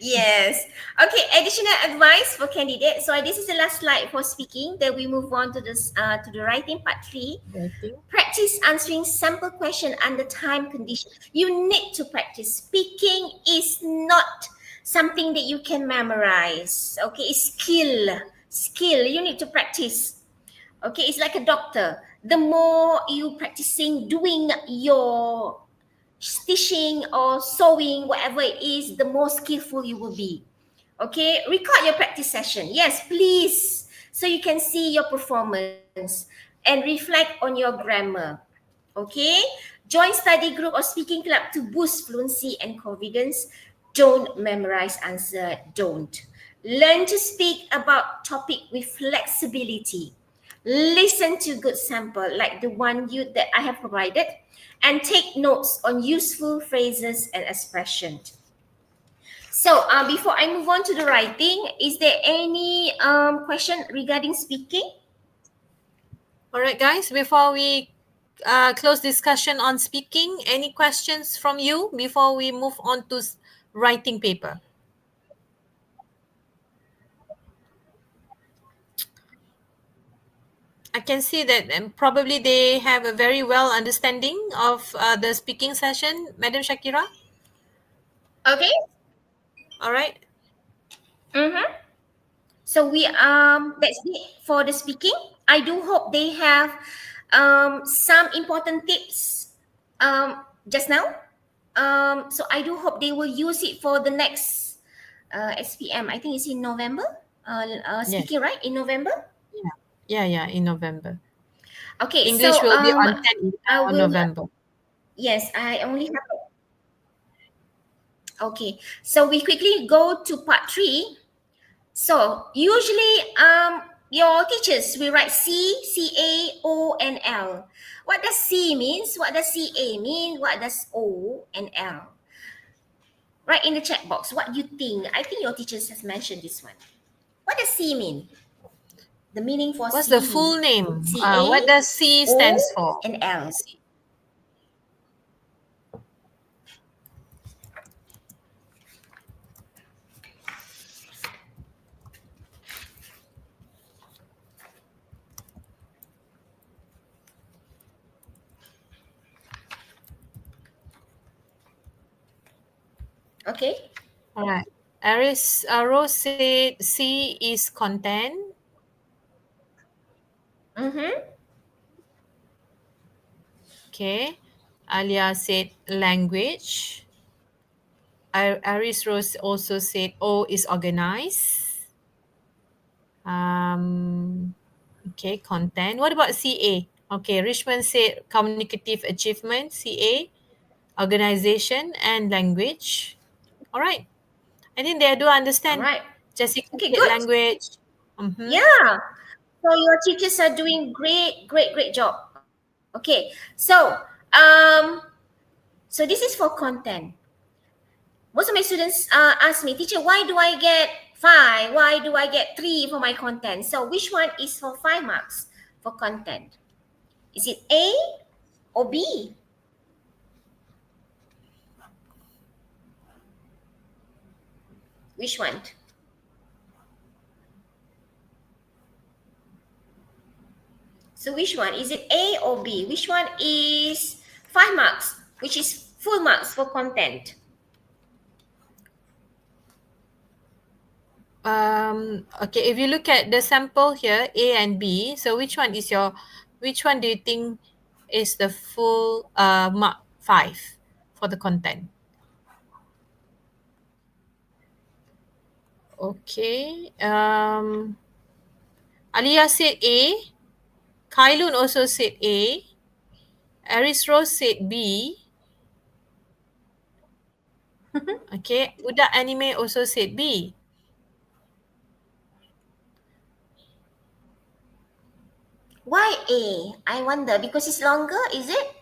Yes. Okay. Additional advice for candidates. So this is the last slide for speaking. Then we move on to the writing part 3. I think. Practice answering sample question under time condition. You need to practice. Speaking is not something that you can memorize. Okay, it's skill. You need to practice. Okay, it's like a doctor. The more you practicing doing your stitching or sewing, whatever it is, the more skillful you will be. Okay, record your practice session. Yes, please, so you can see your performance and reflect on your grammar. Okay, join study group or speaking club to boost fluency and confidence. Don't memorize answer. Don't. Learn to speak about topic with flexibility. Listen to good sample like the one that I have provided, and take notes on useful phrases and expressions. So before I move on to the writing, is there any question regarding speaking? All right, guys, before we close discussion on speaking, any questions from you before we move on to writing paper? I can see that probably they have a very well understanding of the speaking session, Madam Shakira. Okay. All right. Mm-hmm. So that's it for the speaking. I do hope they have some important tips just now. So I do hope they will use it for the next SPM. I think it's in November. Yes. Speaking right in November. Yeah, in November. Okay, English so will be on 10 I will. November. Yes, I only have. Okay, so we quickly go to part 3. So usually your teachers will write C, CA, O, and L. What does C means? What does CA mean? What does O and L? Write in the chat box what you think. I think your teachers has mentioned this one. What does C mean? The meaning for What's C. the full name? CA, What does C stands for? O, and L. Okay. All right. Rose said C is content. Mm-hmm. Okay. Alia said language. Aris Rose also said O is organized. Okay, content. What about CA? Okay, Richmond said communicative achievement, CA, organization, and language. All right. I think they do All understand. right. Jessica Okay, said good. language. Mm-hmm. Yeah. So your teachers are doing great job. Okay. So this is for content. Most of my students ask me, teacher, why do I get 5? Why do I get 3 for my content? So which one is for 5 marks for content? Is it A or B? Which one? So which one? Is it A or B? Which one is 5 marks, which is full marks for content? Okay, if you look at the sample here, A and B, so which one do you think is the full mark 5 for the content? Okay. Aliyah said A. Kailun also said A. Aris Rose said B. Okay. Udak Anime also said B. Why A? I wonder, because it's longer, is it?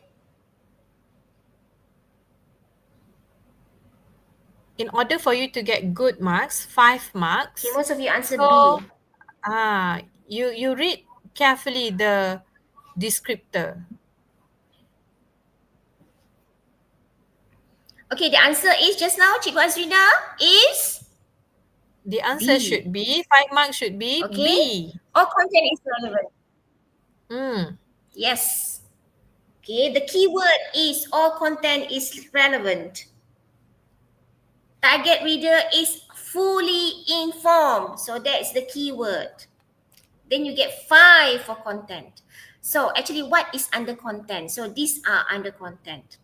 In order for you to get good marks, 5 marks. Okay, most of you answer So, B. you read carefully the descriptor. Okay, the answer is just now, Cikgu Azrina, is The answer B. should be 5 marks should be Okay. B. All content is relevant. Mm. Yes. Okay, the keyword is all content is relevant. Target reader is fully informed. So that's the keyword. Then you get 5 for content. So actually what is under content? So these are under content.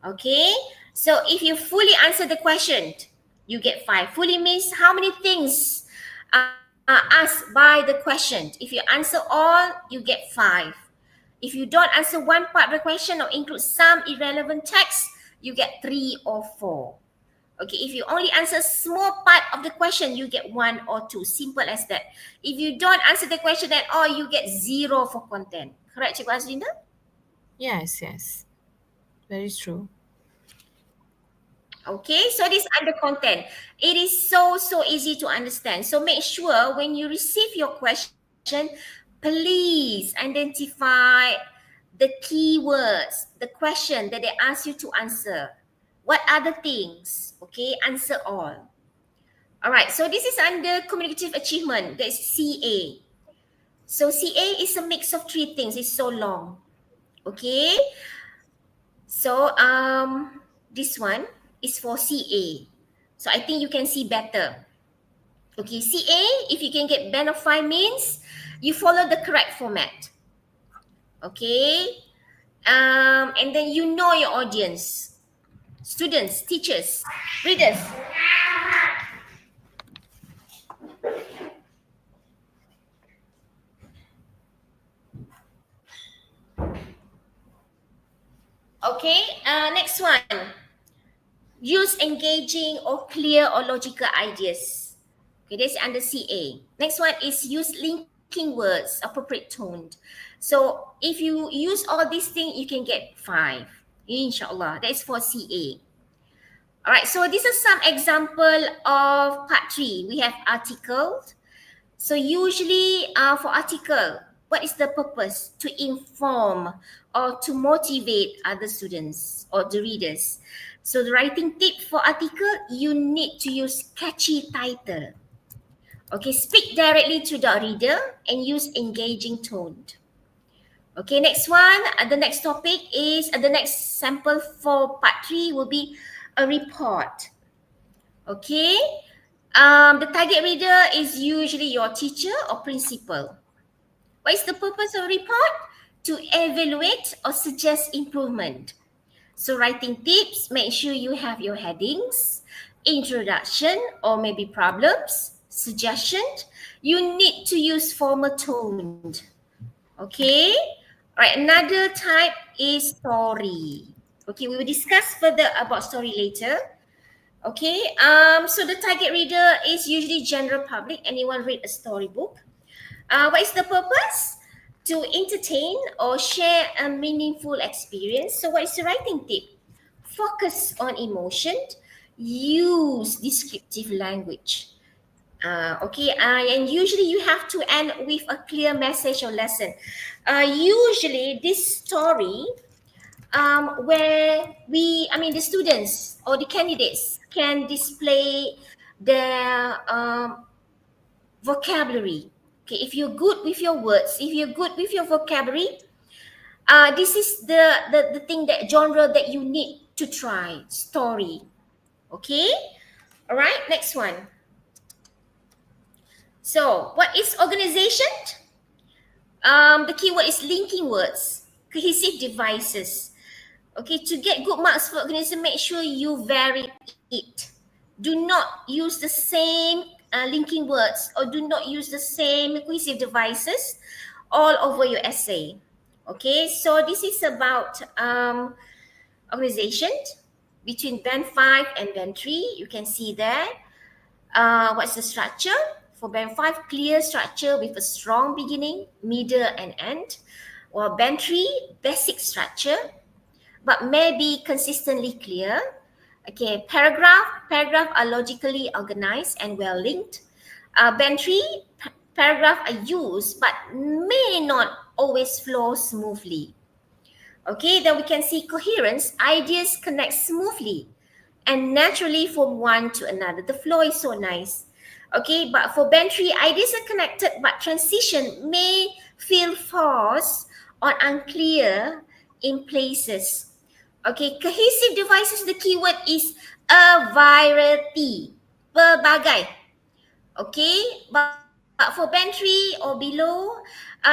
Okay. So if you fully answer the question, you get 5. Fully means how many things are asked by the question. If you answer all, you get 5. If you don't answer one part of the question or include some irrelevant text, you get 3 or 4. Okay, if you only answer small part of the question, you get 1 or 2. Simple as that. If you don't answer the question at all, you get 0 for content. Correct, Cikgu Azrinda? Yes, yes. Very true. Okay, so this under content. It is so easy to understand. So make sure when you receive your question, please identify the keywords, the question that they ask you to answer. What are the things? Okay, answer all. All right, so this is under communicative achievement. That is CA. So CA is a mix of 3 things. It's so long. Okay. So this one is for CA. So I think you can see better. Okay, CA, if you can get band of 5 means you follow the correct format. Okay. And then you know your audience. Students, teachers, readers. Okay, next one. Use engaging or clear or logical ideas. Okay, that's under CA. Next one is use linking words, appropriate tone. So if you use all these things, you can get 5. Inshallah, that is for CA. All right, so this is some example of part 3. We have articles. So usually for article, what is the purpose? To inform or to motivate other students or the readers. So the writing tip for article, you need to use catchy title. Okay, speak directly to the reader and use engaging tone. Okay, next one, the next topic is, the next sample for part 3 will be a report. Okay, the target reader is usually your teacher or principal. What is the purpose of a report? To evaluate or suggest improvement. So writing tips, make sure you have your headings, introduction or maybe problems, suggestion. You need to use formal tone. Okay. All right, another type is story. Okay, we will discuss further about story later. Okay, so the target reader is usually general public. Anyone read a storybook? What is the purpose? To entertain or share a meaningful experience. So what is the writing tip? Focus on emotion. Use descriptive language. And usually you have to end with a clear message or lesson. Usually this story where the students or the candidates can display their vocabulary. Okay, if you're good with your words, if you're good with your vocabulary, this is the thing, that genre that you need to try, story. Okay, all right, next one. So what is organization? The keyword is linking words, cohesive devices. Okay, to get good marks for organism, make sure you vary it. Do not use the same linking words or do not use the same cohesive devices all over your essay. Okay, so this is about organization between band 5 and band 3. You can see there. What's the structure? For band 5, clear structure with a strong beginning, middle and end. While band 3, basic structure, but maybe consistently clear. Okay, paragraph are logically organized and well linked. Band 3, paragraph are used but may not always flow smoothly. Okay, then we can see coherence. Ideas connect smoothly and naturally from one to another. The flow is so nice. Okay, but for band 3, ideas are connected but transition may feel forced or unclear in places. Okay, cohesive devices, the keyword is a variety, pelbagai. Okay, but for band 3 or below,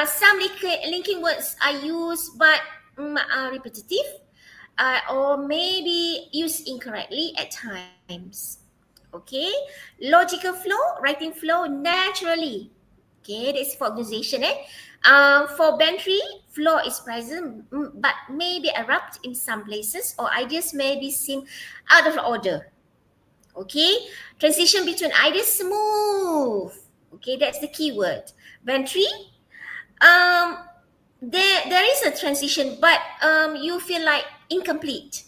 some linking words are used but are repetitive, or maybe used incorrectly at times. Okay, logical flow, writing flow naturally. Okay, that's for organization. For band 3, flow is present but may be abrupt in some places, or ideas may be seem out of order. Okay, transition between ideas smooth. Okay, that's the keyword. Band 3, um, there is a transition, but you feel like incomplete.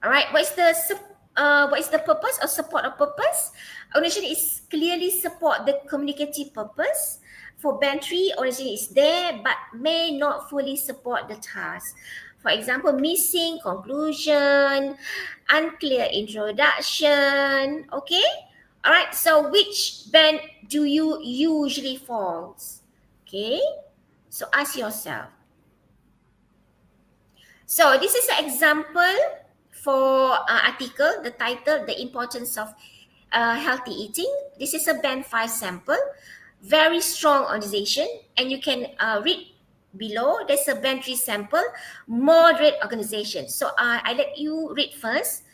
All right, what is the purpose or support of purpose? Organization is clearly support the communicative purpose. For band 3, organization is there but may not fully support the task. For example, missing conclusion, unclear introduction. Okay, all right. So which band do you usually fall? Okay, so ask yourself. So this is an example for article, the title, the importance of healthy eating. This is a band 5 sample, very strong organization, and you can read below. There's a band 3 sample, moderate organization. So I let you read first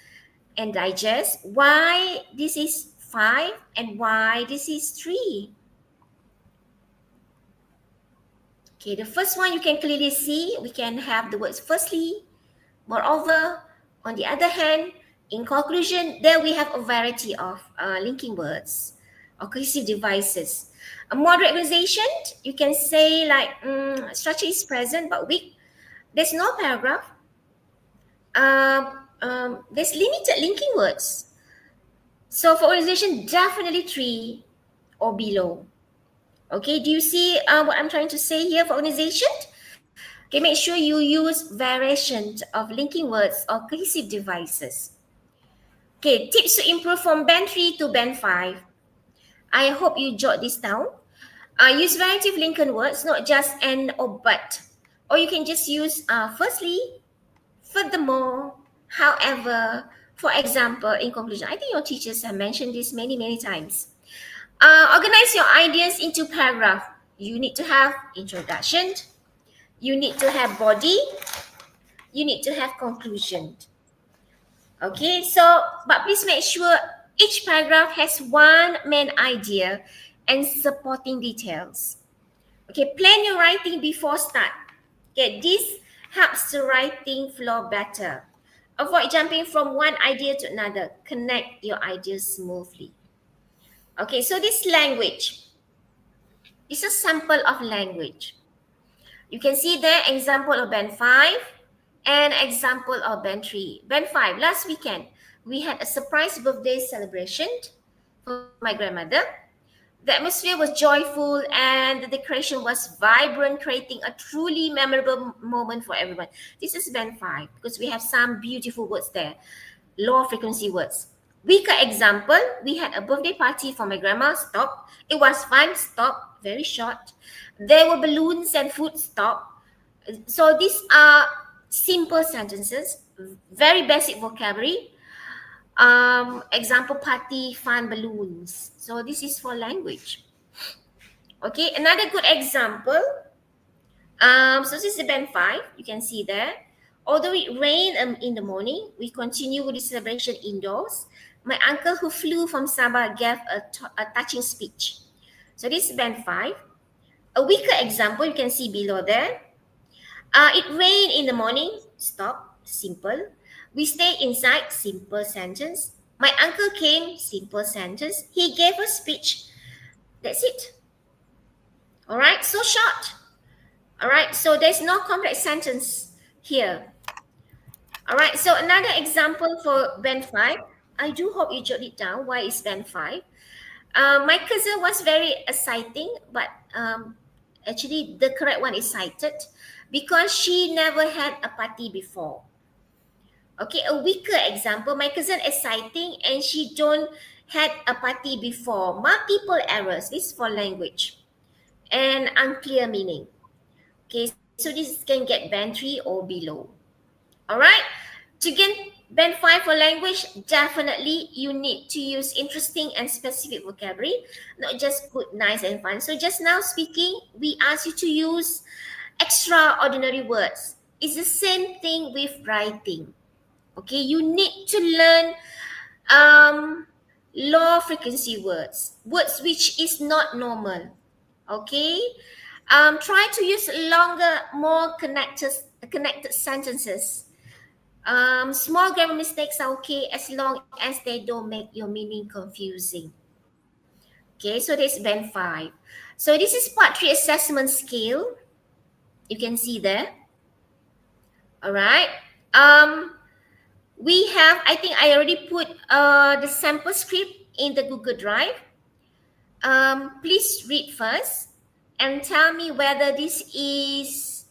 and digest why this is 5 and why this is 3. Okay, the first one you can clearly see, we can have the words firstly. Moreover, on the other hand, in conclusion, there we have a variety of linking words or cohesive devices. A moderate organization, you can say like structure is present but weak. There's no paragraph. There's limited linking words. So for organization, definitely 3 or below. Okay, do you see what I'm trying to say here for organization? Okay, make sure you use variations of linking words or cohesive devices. Okay, tips to improve from band 3 to band 5. I hope you jot this down. Use variety of linking words, not just and or but. Or you can just use firstly, furthermore, however, for example, in conclusion. I think your teachers have mentioned this many, many times. Organize your ideas into paragraph. You need to have introduction. You need to have body. You need to have conclusion. Okay, so, but please make sure each paragraph has one main idea and supporting details. Okay, plan your writing before start. Okay, this helps the writing flow better. Avoid jumping from one idea to another. Connect your ideas smoothly. Okay, so this language is a sample of language. You can see there example of band 5 and example of band 3. Band 5, last weekend, we had a surprise birthday celebration for my grandmother. The atmosphere was joyful and the decoration was vibrant, creating a truly memorable moment for everyone. This is band 5 because we have some beautiful words there, low frequency words. Weaker example, we had a birthday party for my grandma, stop. It was fun, stop, very short. There were balloons and food, stop. So these are simple sentences, very basic vocabulary. Example, party, fun, balloons. So this is for language. Okay, another good example. So this is band 5, you can see there. Although it rained in the morning, we continue with the celebration indoors. My uncle who flew from Sabah gave a touching speech. So this is band 5. A weaker example, you can see below there. It rained in the morning, stop, simple. We stay inside, simple sentence. My uncle came, simple sentence. He gave a speech. That's it. All right, so short. All right, so there's no complex sentence here. All right, so another example for band 5. I do hope you jot it down. Why is band 5? My cousin was very exciting, but actually the correct one is cited because she never had a party before. Okay, a weaker example, my cousin exciting and she don't had a party before. Multiple errors, this is for language. And unclear meaning. Okay, so this can get band 3 or below. All right. To get band 5 for language, definitely you need to use interesting and specific vocabulary, not just good, nice, and fun. So just now speaking, we asked you to use extraordinary words. It's the same thing with writing. Okay, you need to learn um, low frequency words, words which is not normal. Okay, try to use longer, more connected sentences. Small grammar mistakes are okay as long as they don't make your meaning confusing. Okay, so this is band 5. So this is part 3 assessment scale. You can see there. All right. We have, I think I already put the sample script in the Google Drive. Please read first and tell me whether this is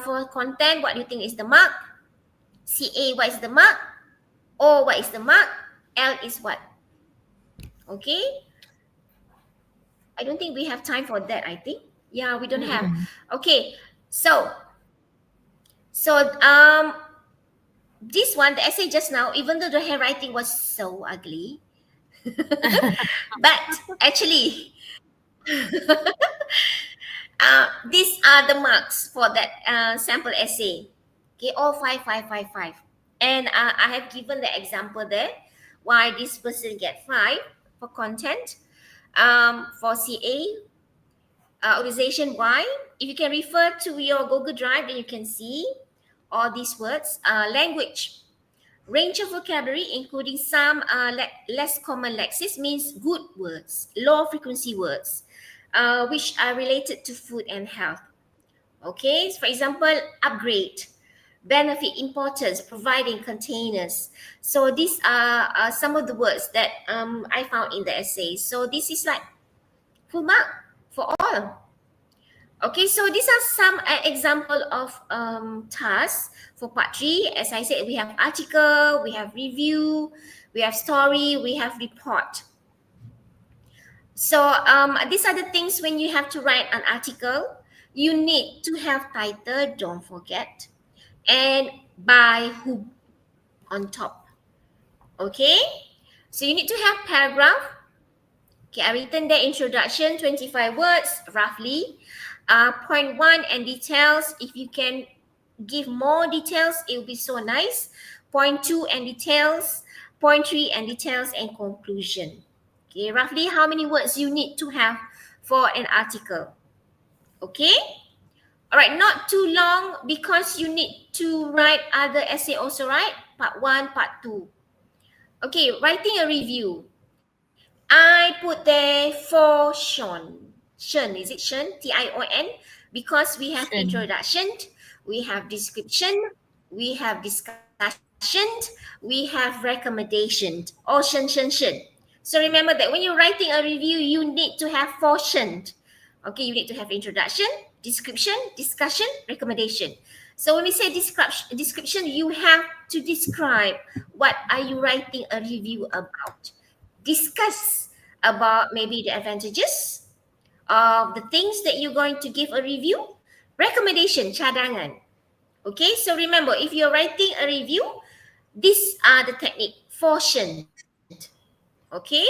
for content, what do you think is the mark? CA, what is the mark? O, what is the mark? L is what? Okay. I don't think we have time for that, I think. Yeah, we don't have. Okay. So this one, the essay just now, even though the handwriting was so ugly, but actually, these are the marks for that sample essay. Okay, all 5, 5, 5, 5. And I have given the example there why this person get 5 for content. For CA, organization Y, if you can refer to your Google Drive, then you can see all these words. Language, range of vocabulary, including some less common lexis, means good words, low frequency words, which are related to food and health. Okay, for example, upgrade, benefit, importance, providing, containers. So these are some of the words that I found in the essay. So this is like full mark for all. Okay, so these are some example of tasks for part 3. As I said, we have article, we have review, we have story, we have report. So these are the things when you have to write an article. You need to have title, don't forget, and by who on top. Okay, so you need to have paragraph. Okay, I written the introduction, 25 words roughly. Point 1 and details, if you can give more details, it will be so nice. Point 2 and details. Point 3 and details and conclusion. Okay, roughly how many words you need to have for an article. Okay, all right, not too long because you need to write other essay also, right? Part 1, part 2. Okay, writing a review. I put there for Sean. Sean, is it Sean? Tion? Because we have introduction, we have description, we have discussion, we have recommendation. All Sean. So remember that when you're writing a review, you need to have four Sean. Okay, you need to have introduction, description, discussion, recommendation. So when we say description, you have to describe what are you writing a review about. Discuss about maybe the advantages of the things that you're going to give a review. Recommendation, cadangan. Okay, so remember, if you're writing a review, these are the technique, portioned. Okay,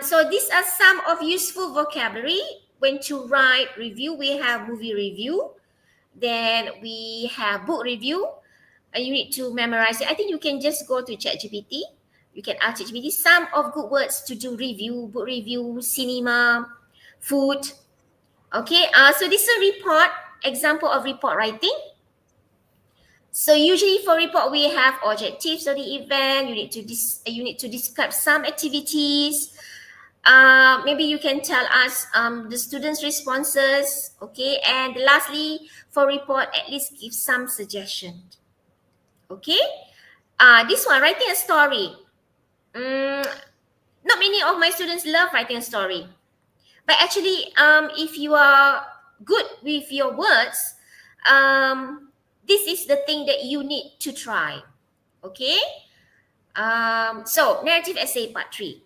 so these are some of useful vocabulary when to write review. We have movie review, then we have book review, and you need to memorize it. I think you can just go to ChatGPT. You can ask ChatGPT some of good words to do review, book review, cinema, food. Okay, so this is a report, example of report writing. So usually for report, we have objectives of the event. You need to describe some activities. Maybe you can tell us the students' responses. Okay, and lastly, for report, at least give some suggestion. Okay, this one, writing a story. Not many of my students love writing a story, but actually, if you are good with your words, this is the thing that you need to try. Okay, so narrative essay part 3.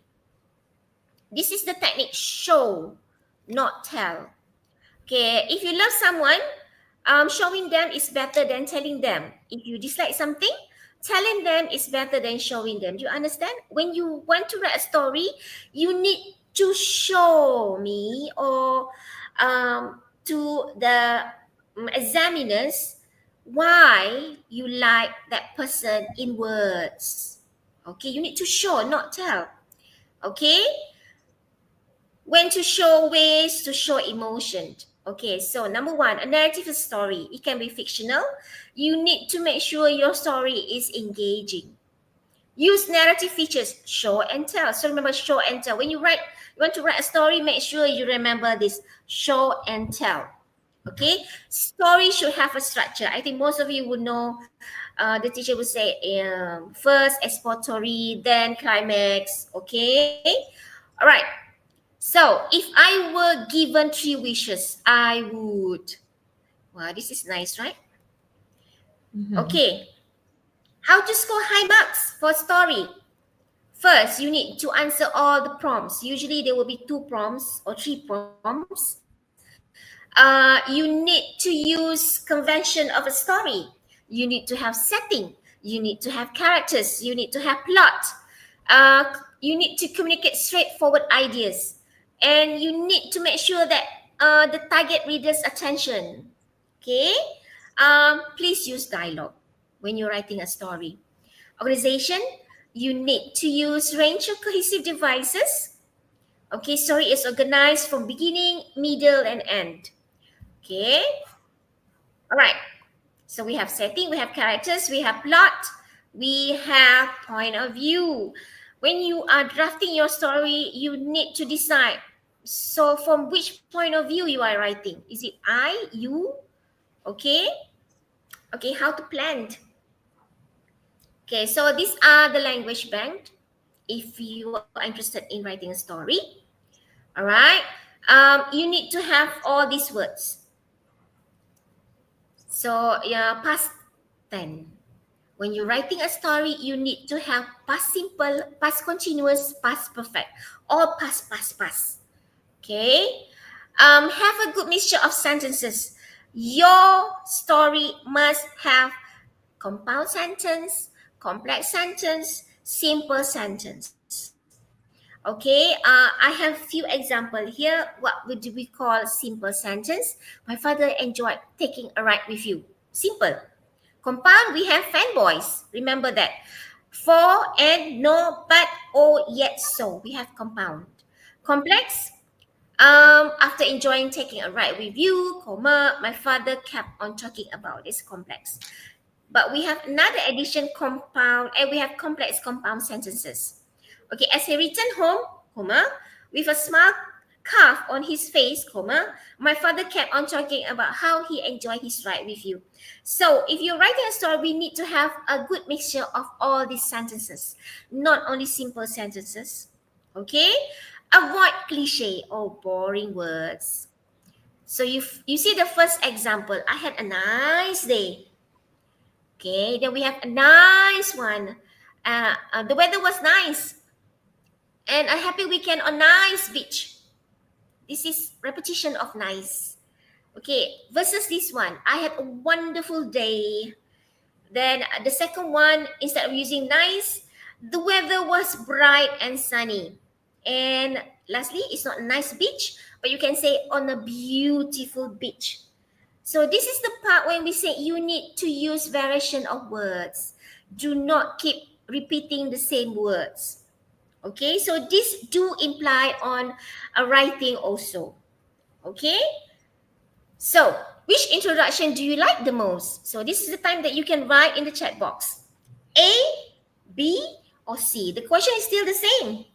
This is the technique, show, not tell. Okay, if you love someone, Showing them is better than telling them. If you dislike something, telling them is better than showing them. Do you understand? When you want to write a story, you need to show me or to the examiners why you like that person in words. Okay, you need to show, not tell. Okay, when to show ways to show emotion. Okay, so number one, a narrative is story. It can be fictional. You need to make sure your story is engaging. Use narrative features, show and tell. So remember, show and tell. When you want to write a story, make sure you remember this, show and tell. Okay, story should have a structure. I think most of you would know. The teacher would say first expository, then climax. Okay, all right. So, if I were given 3 wishes, I would. Wow, this is nice, right? Okay. How to score high marks for story? First, you need to answer all the prompts. Usually, there will be 2 prompts or 3 prompts. You need to use convention of a story. You need to have setting. You need to have characters. You need to have plot. You need to communicate straightforward ideas. And you need to make sure that the target reader's attention. Okay? Please use dialogue when you're writing a story. Organization, you need to use range of cohesive devices. Okay, story is organized from beginning, middle, and end. Okay? All right. So we have setting, we have characters, we have plot, we have point of view. When you are drafting your story, you need to decide. So from which point of view you are writing? Is it I, you? Okay? Okay, how to plan? Okay, so these are the language bank. If you are interested in writing a story, all right, you need to have all these words. So yeah, past tense. When you're writing a story, you need to have past simple, past continuous, past perfect, all past, past, past. Okay. Have a good mixture of sentences. Your story must have compound sentence, complex sentence, simple sentence. Okay, I have few example here. What would we call simple sentence? My father enjoyed taking a ride with you. Simple. Compound, we have fanboys. Remember that. For and no, but, oh, yet, so. We have compound. Complex, after enjoying taking a ride with you, comma, my father kept on talking about this. Complex. But we have another addition, compound, and we have complex compound sentences. Okay, as he returned home, comma, with a smile carved on his face, comma, my father kept on talking about how he enjoyed his ride with you. So if you're writing a story, we need to have a good mixture of all these sentences, not only simple sentences. Okay, avoid cliche or boring words. So you see the first example. I had a nice day. Okay, then we have a nice one. The weather was nice. And a happy weekend on nice beach. This is repetition of nice. Okay, versus this one. I had a wonderful day. Then the second one, instead of using nice, the weather was bright and sunny. And lastly, it's not a nice beach, but you can say on a beautiful beach. So this is the part when we say you need to use variation of words. Do not keep repeating the same words. Okay, so this do imply on a writing also. Okay, so which introduction do you like the most? So this is the time that you can write in the chat box. A, B, or C. The question is still the same.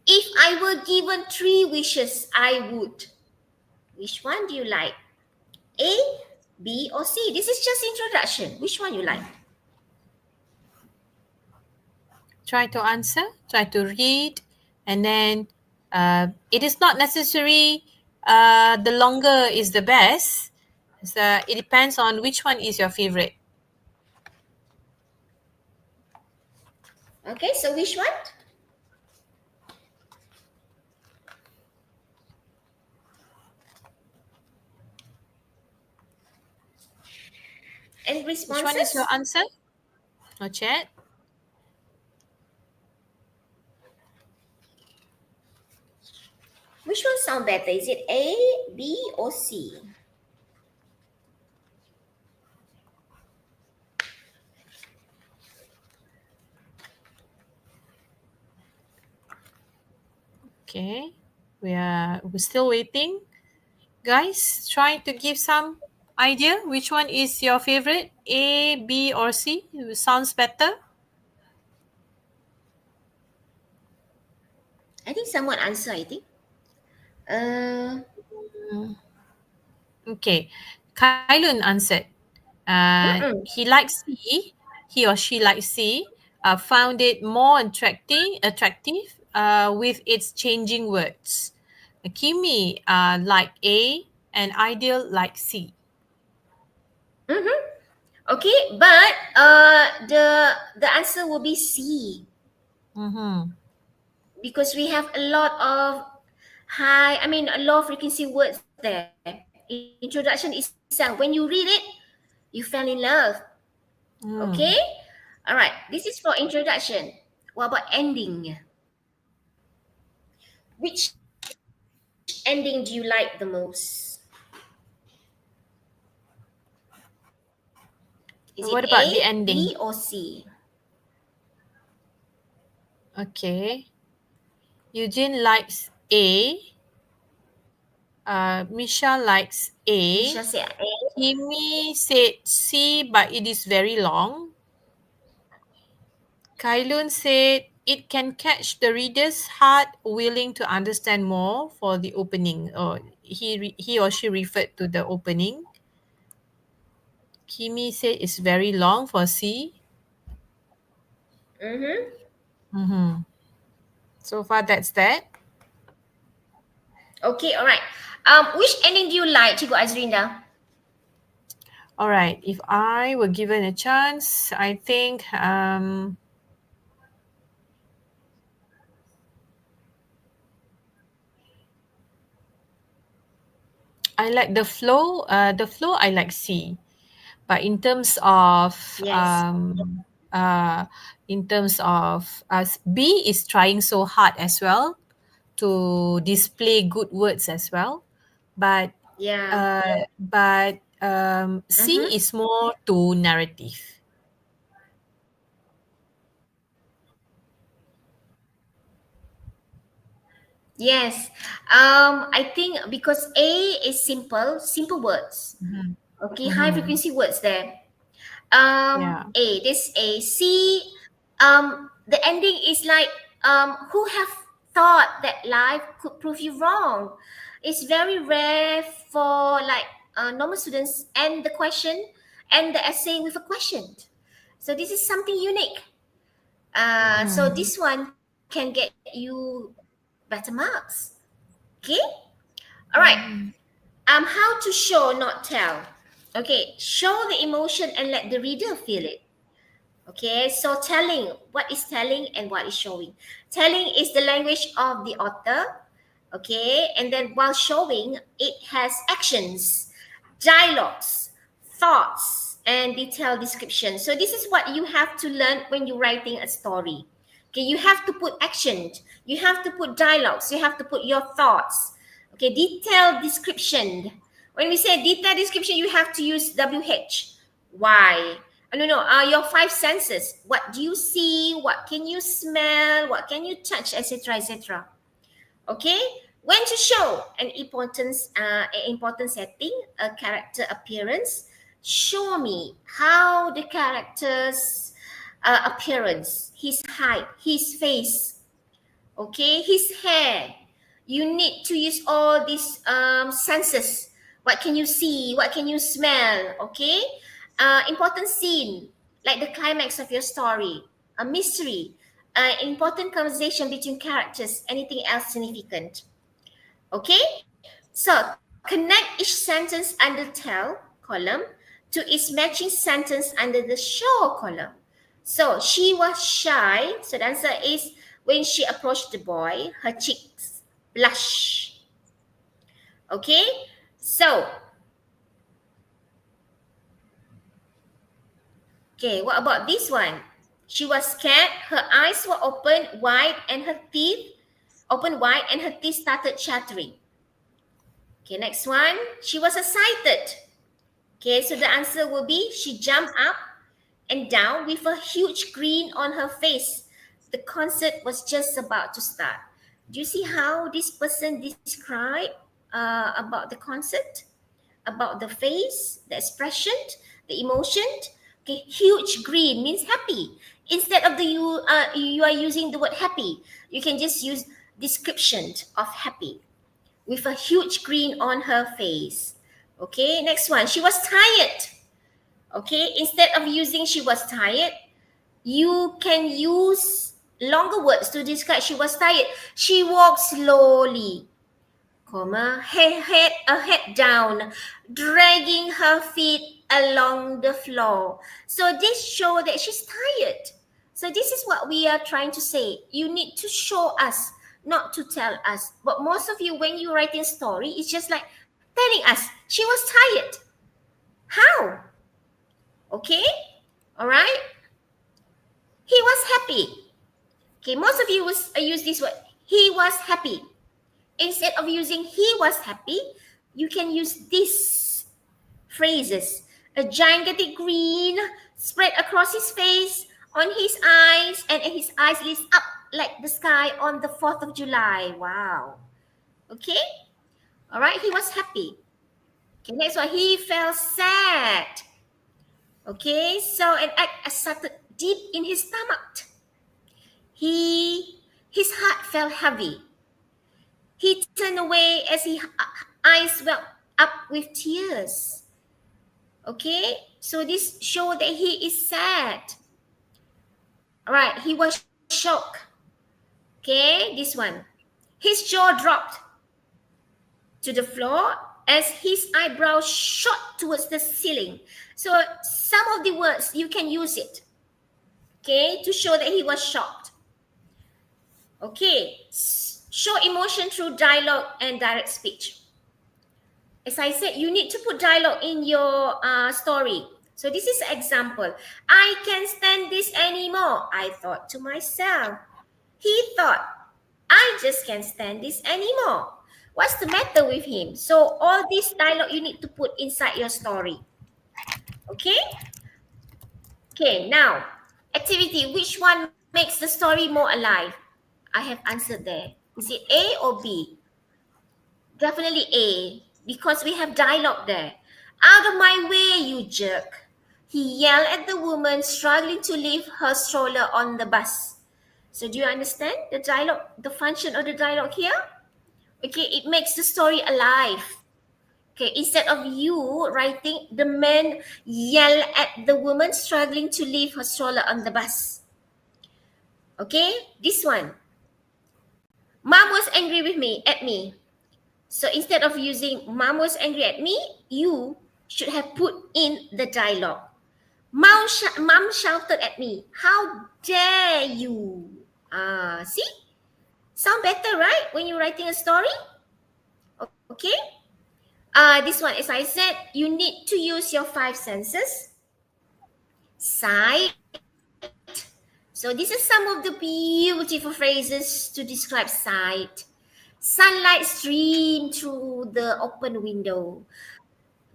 If I were given 3 wishes, I would. Which one do you like? A, B, or C? This is just introduction. Which one you like? Try to answer, try to read, and then it is not necessary the longer is the best. So it depends on which one is your favorite. Okay, so which one? Which one is your responses? answer? No chat. Which one sound better? Is it A, B, or C? Okay. We're still waiting. Guys, try to give some idea which one is your favorite, A, B, or C. It sounds better. I think someone answer, I think. Uh, Okay. Kailun answered. mm-mm. He likes C. He or she likes C. Found it more attractive with its changing words. Kimi like A and Ideal like C. Mm-hmm. Okay, but the answer will be C Mm-hmm. because we have a lot of a low frequency words there. Introduction itself, when you read it, you fell in love. Okay, Mm. all right. This is for introduction. What about ending? Which ending do you like the most? Is it What about the A, B, ending? or C? Okay. Eugene likes A. Misha likes Misha A. said A. Kimi said C, but it is very long. Kailun said it can catch the reader's heart, willing to understand more for the opening. Or he or she referred to the opening. Kimi said it's very long for C. Mm-hmm. Mm-hmm. So far, that's that. Okay, all right. Which ending do you like, Cikgu Azrinda? All right. If I were given a chance, I think I like the flow. The flow I like C. But Yes. in terms of B is trying so hard as well to display good words as well, but Yeah. C Mm-hmm. is more to narrative. Yes. I think because A is simple words. Mm-hmm. Okay, high Mm-hmm. frequency words there. Yeah. A, this A. C, the ending is like, who have thought that life could prove you wrong? It's very rare for like normal students end the question and the essay with a question. So this is something unique. So Mm-hmm. this one can get you better marks. Okay. All right. Mm-hmm. How to show, not tell. Okay. Show the emotion and let the reader feel it. Okay, so telling, what is telling and what is showing? Telling is the language of the author, okay, and then while showing, it has actions, dialogues, thoughts, and detailed description. So this is what you have to learn when you're writing a story. Okay, you have to put action, you have to put dialogues, you have to put your thoughts. Okay, detailed description. When we say detailed description, you have to use WH. Why? No, no, your five senses. What do you see? What can you smell? What can you touch, etc., etc. Okay. When to show an important setting, a character appearance. Show me how the character's appearance, his height, his face, okay, his hair. You need to use all these senses. What can you see? What can you smell? Okay. Important scene, like the climax of your story, a mystery, important conversation between characters, anything else significant. Okay. So connect each sentence under tell column to its matching sentence under the show column. So she was shy. So the answer is, when she approached the boy, her cheeks blush. Okay. So Okay, what about this one? She was scared, her eyes were open wide and her teeth open wide and her teeth started chattering. Okay, next one. She was excited. Okay, so the answer will be she jumped up and down with a huge grin on her face. The concert was just about to start. Do you see how this person described about the concert? About the face, the expression, the emotion? Okay, huge grin means happy. Instead of you are using the word happy, you can just use description of happy with a huge grin on her face. Okay, next one. She was tired. Okay, instead of using she was tired, you can use longer words to describe she was tired. She walked slowly, comma, head down, dragging her feet along the floor. So this show that she's tired. So this is what we are trying to say. You need to show us, not to tell us. But most of you, when you write a story, it's just like telling us she was tired. How? Okay? All right? He was happy. Okay, most of you use this word. He was happy. Instead of using he was happy, you can use these phrases. A gigantic grin spread across his face, on his eyes, and his eyes lit up like the sky on the 4th of July. Wow. Okay? All right, he was happy. Okay, next one. He felt sad. Okay, so an act started deep in his stomach. His heart felt heavy. He turned away as his eyes welled up with tears. Okay, so this showed that he is sad. All right, he was shocked. Okay, this one. His jaw dropped to the floor as his eyebrows shot towards the ceiling. So some of the words you can use it, okay, to show that he was shocked. Okay, show emotion through dialogue and direct speech. As I said, you need to put dialogue in your story. So this is an example. I can't stand this anymore, I thought to myself. He thought, I just can't stand this anymore. What's the matter with him? So all this dialogue you need to put inside your story. Okay? Okay, now, activity. Which one makes the story more alive? I have answered there. Is it A or B? Definitely A, because we have dialogue there. Out of my way, you jerk. He yelled at the woman struggling to lift her stroller on the bus. So do you understand the dialogue, the function of the dialogue here? Okay, it makes the story alive. Okay, instead of you writing, the man yelled at the woman struggling to lift her stroller on the bus. Okay, this one. Mom was angry with me, at me. So instead of using Mom was angry at me, you should have put in the dialogue. Mom shouted at me. How dare you? See? Sound better, right? When you're writing a story? Okay? This one, as I said, you need to use your 5 senses. Sight. So this is some of the beautiful phrases to describe sight. Sunlight streamed through the open window.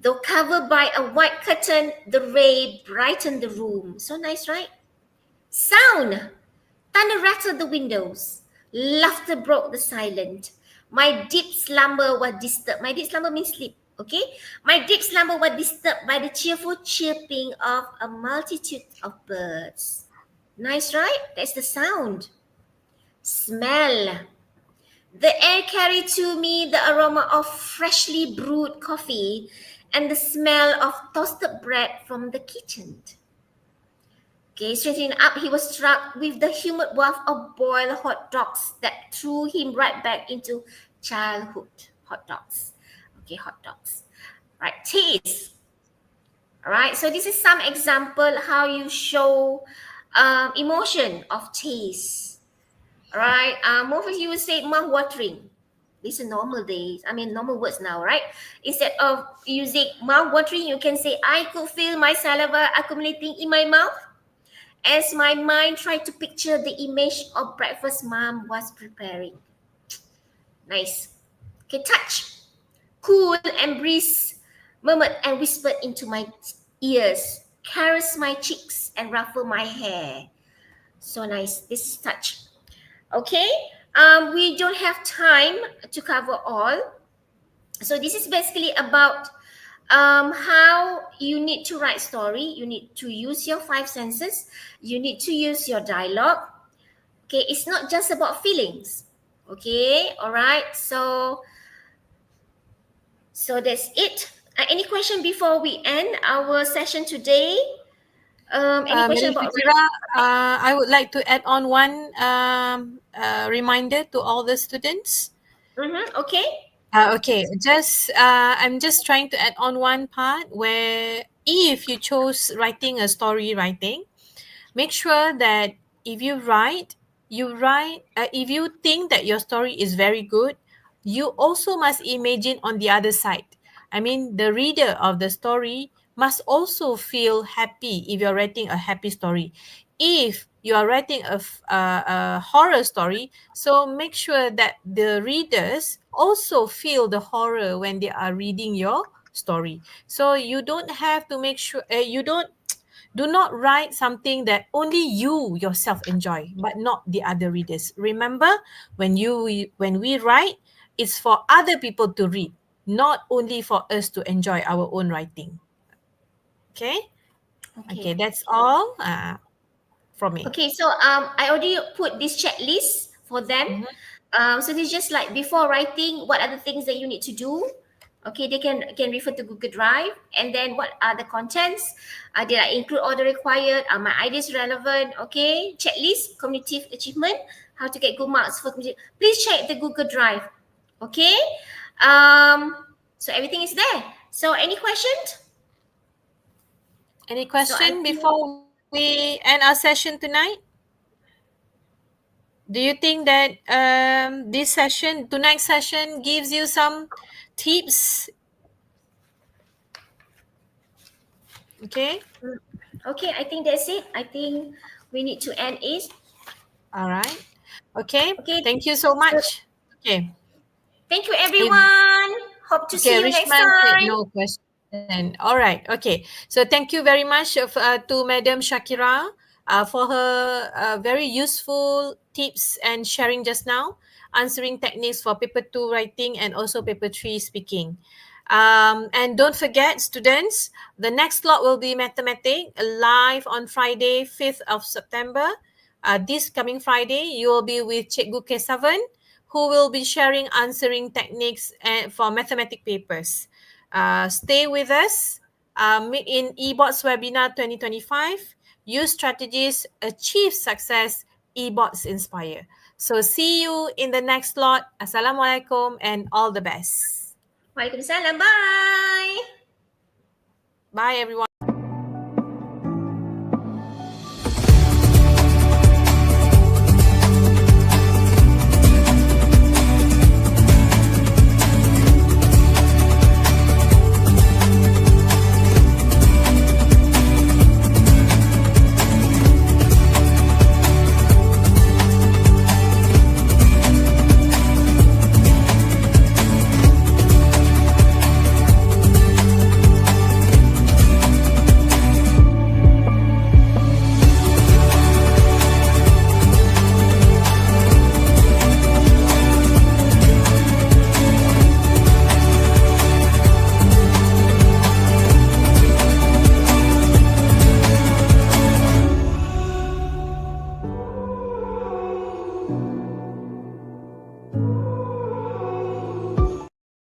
Though covered by a white curtain, the ray brightened the room. So nice, right? Sound. Thunder rattled the windows. Laughter broke the silence. My deep slumber was disturbed. My deep slumber means sleep, okay? My deep slumber was disturbed by the cheerful chirping of a multitude of birds. Nice, right? That's the sound. Smell. The air carried to me the aroma of freshly brewed coffee and the smell of toasted bread from the kitchen. Okay, straightening up, he was struck with the humid waft of boiled hot dogs that threw him right back into childhood. Hot dogs. Okay, hot dogs. Right, taste. All right, so this is some example how you show emotion of taste. All right, most of you will say mouth watering. These are normal days. I mean, normal words now, right? Instead of using mouth-watering, you can say, I could feel my saliva accumulating in my mouth as my mind tried to picture the image of breakfast mom was preparing. Nice. Okay, touch. Cool and breeze murmured and whispered into my ears, caress my cheeks and ruffle my hair. So nice. This is touch. Okay. We don't have time to cover all. So this is basically about how you need to write story. You need to use your five senses. You need to use your dialogue. Okay, it's not just about feelings. Okay, all right. So that's it. Any question before we end our session today? Any question Madam about Shakira, I would like to add on one reminder to all the students. Okay. Okay, I'm just trying to add on one part where if you chose writing a story writing, make sure that if you write, if you think that your story is very good, you also must imagine on the other side. I mean, the reader of the story must also feel happy if you're writing a happy story. If you are writing a horror story, so make sure that the readers also feel the horror when they are reading your story. So you don't have to make sure you don't do not write something that only you yourself enjoy, but not the other readers. Remember, when we write, it's for other people to read, not only for us to enjoy our own writing. Okay? Okay, Okay. that's all from me. Okay, so I already put this checklist for them. Mhm. So this is just like before writing, what are the things that you need to do? Okay, they can refer to Google Drive, and then what are the contents? Did I include all the required? Are my ideas relevant? Okay, checklist, cognitive achievement, how to get good marks for cognitive. Please check the Google Drive. Okay, so everything is there. So any questions? Any So I question think before we end our session tonight? Do you think that tonight's session gives you some tips? Okay. okay, I think that's it. I think we need to end it. All right. Okay. Okay, Thank you so so much. Okay. thank you If everyone. Hope to see Okay, you next Rishman said time. no question. All right. Okay. So thank you very much to Madam Shakira for her very useful tips and sharing just now, answering techniques for paper 2 writing and also paper 3 speaking. And don't forget, students, the next slot will be mathematics live on Friday, 5th of September. This coming Friday, you will be with Cikgu Kesavan, who will be sharing answering techniques for mathematic papers. Stay with us. Meet in eBots Webinar 2025. Use strategies, achieve success, eBots Inspire. So see you in the next slot. Assalamualaikum and all the best. Waalaikumsalam. Bye. Bye everyone.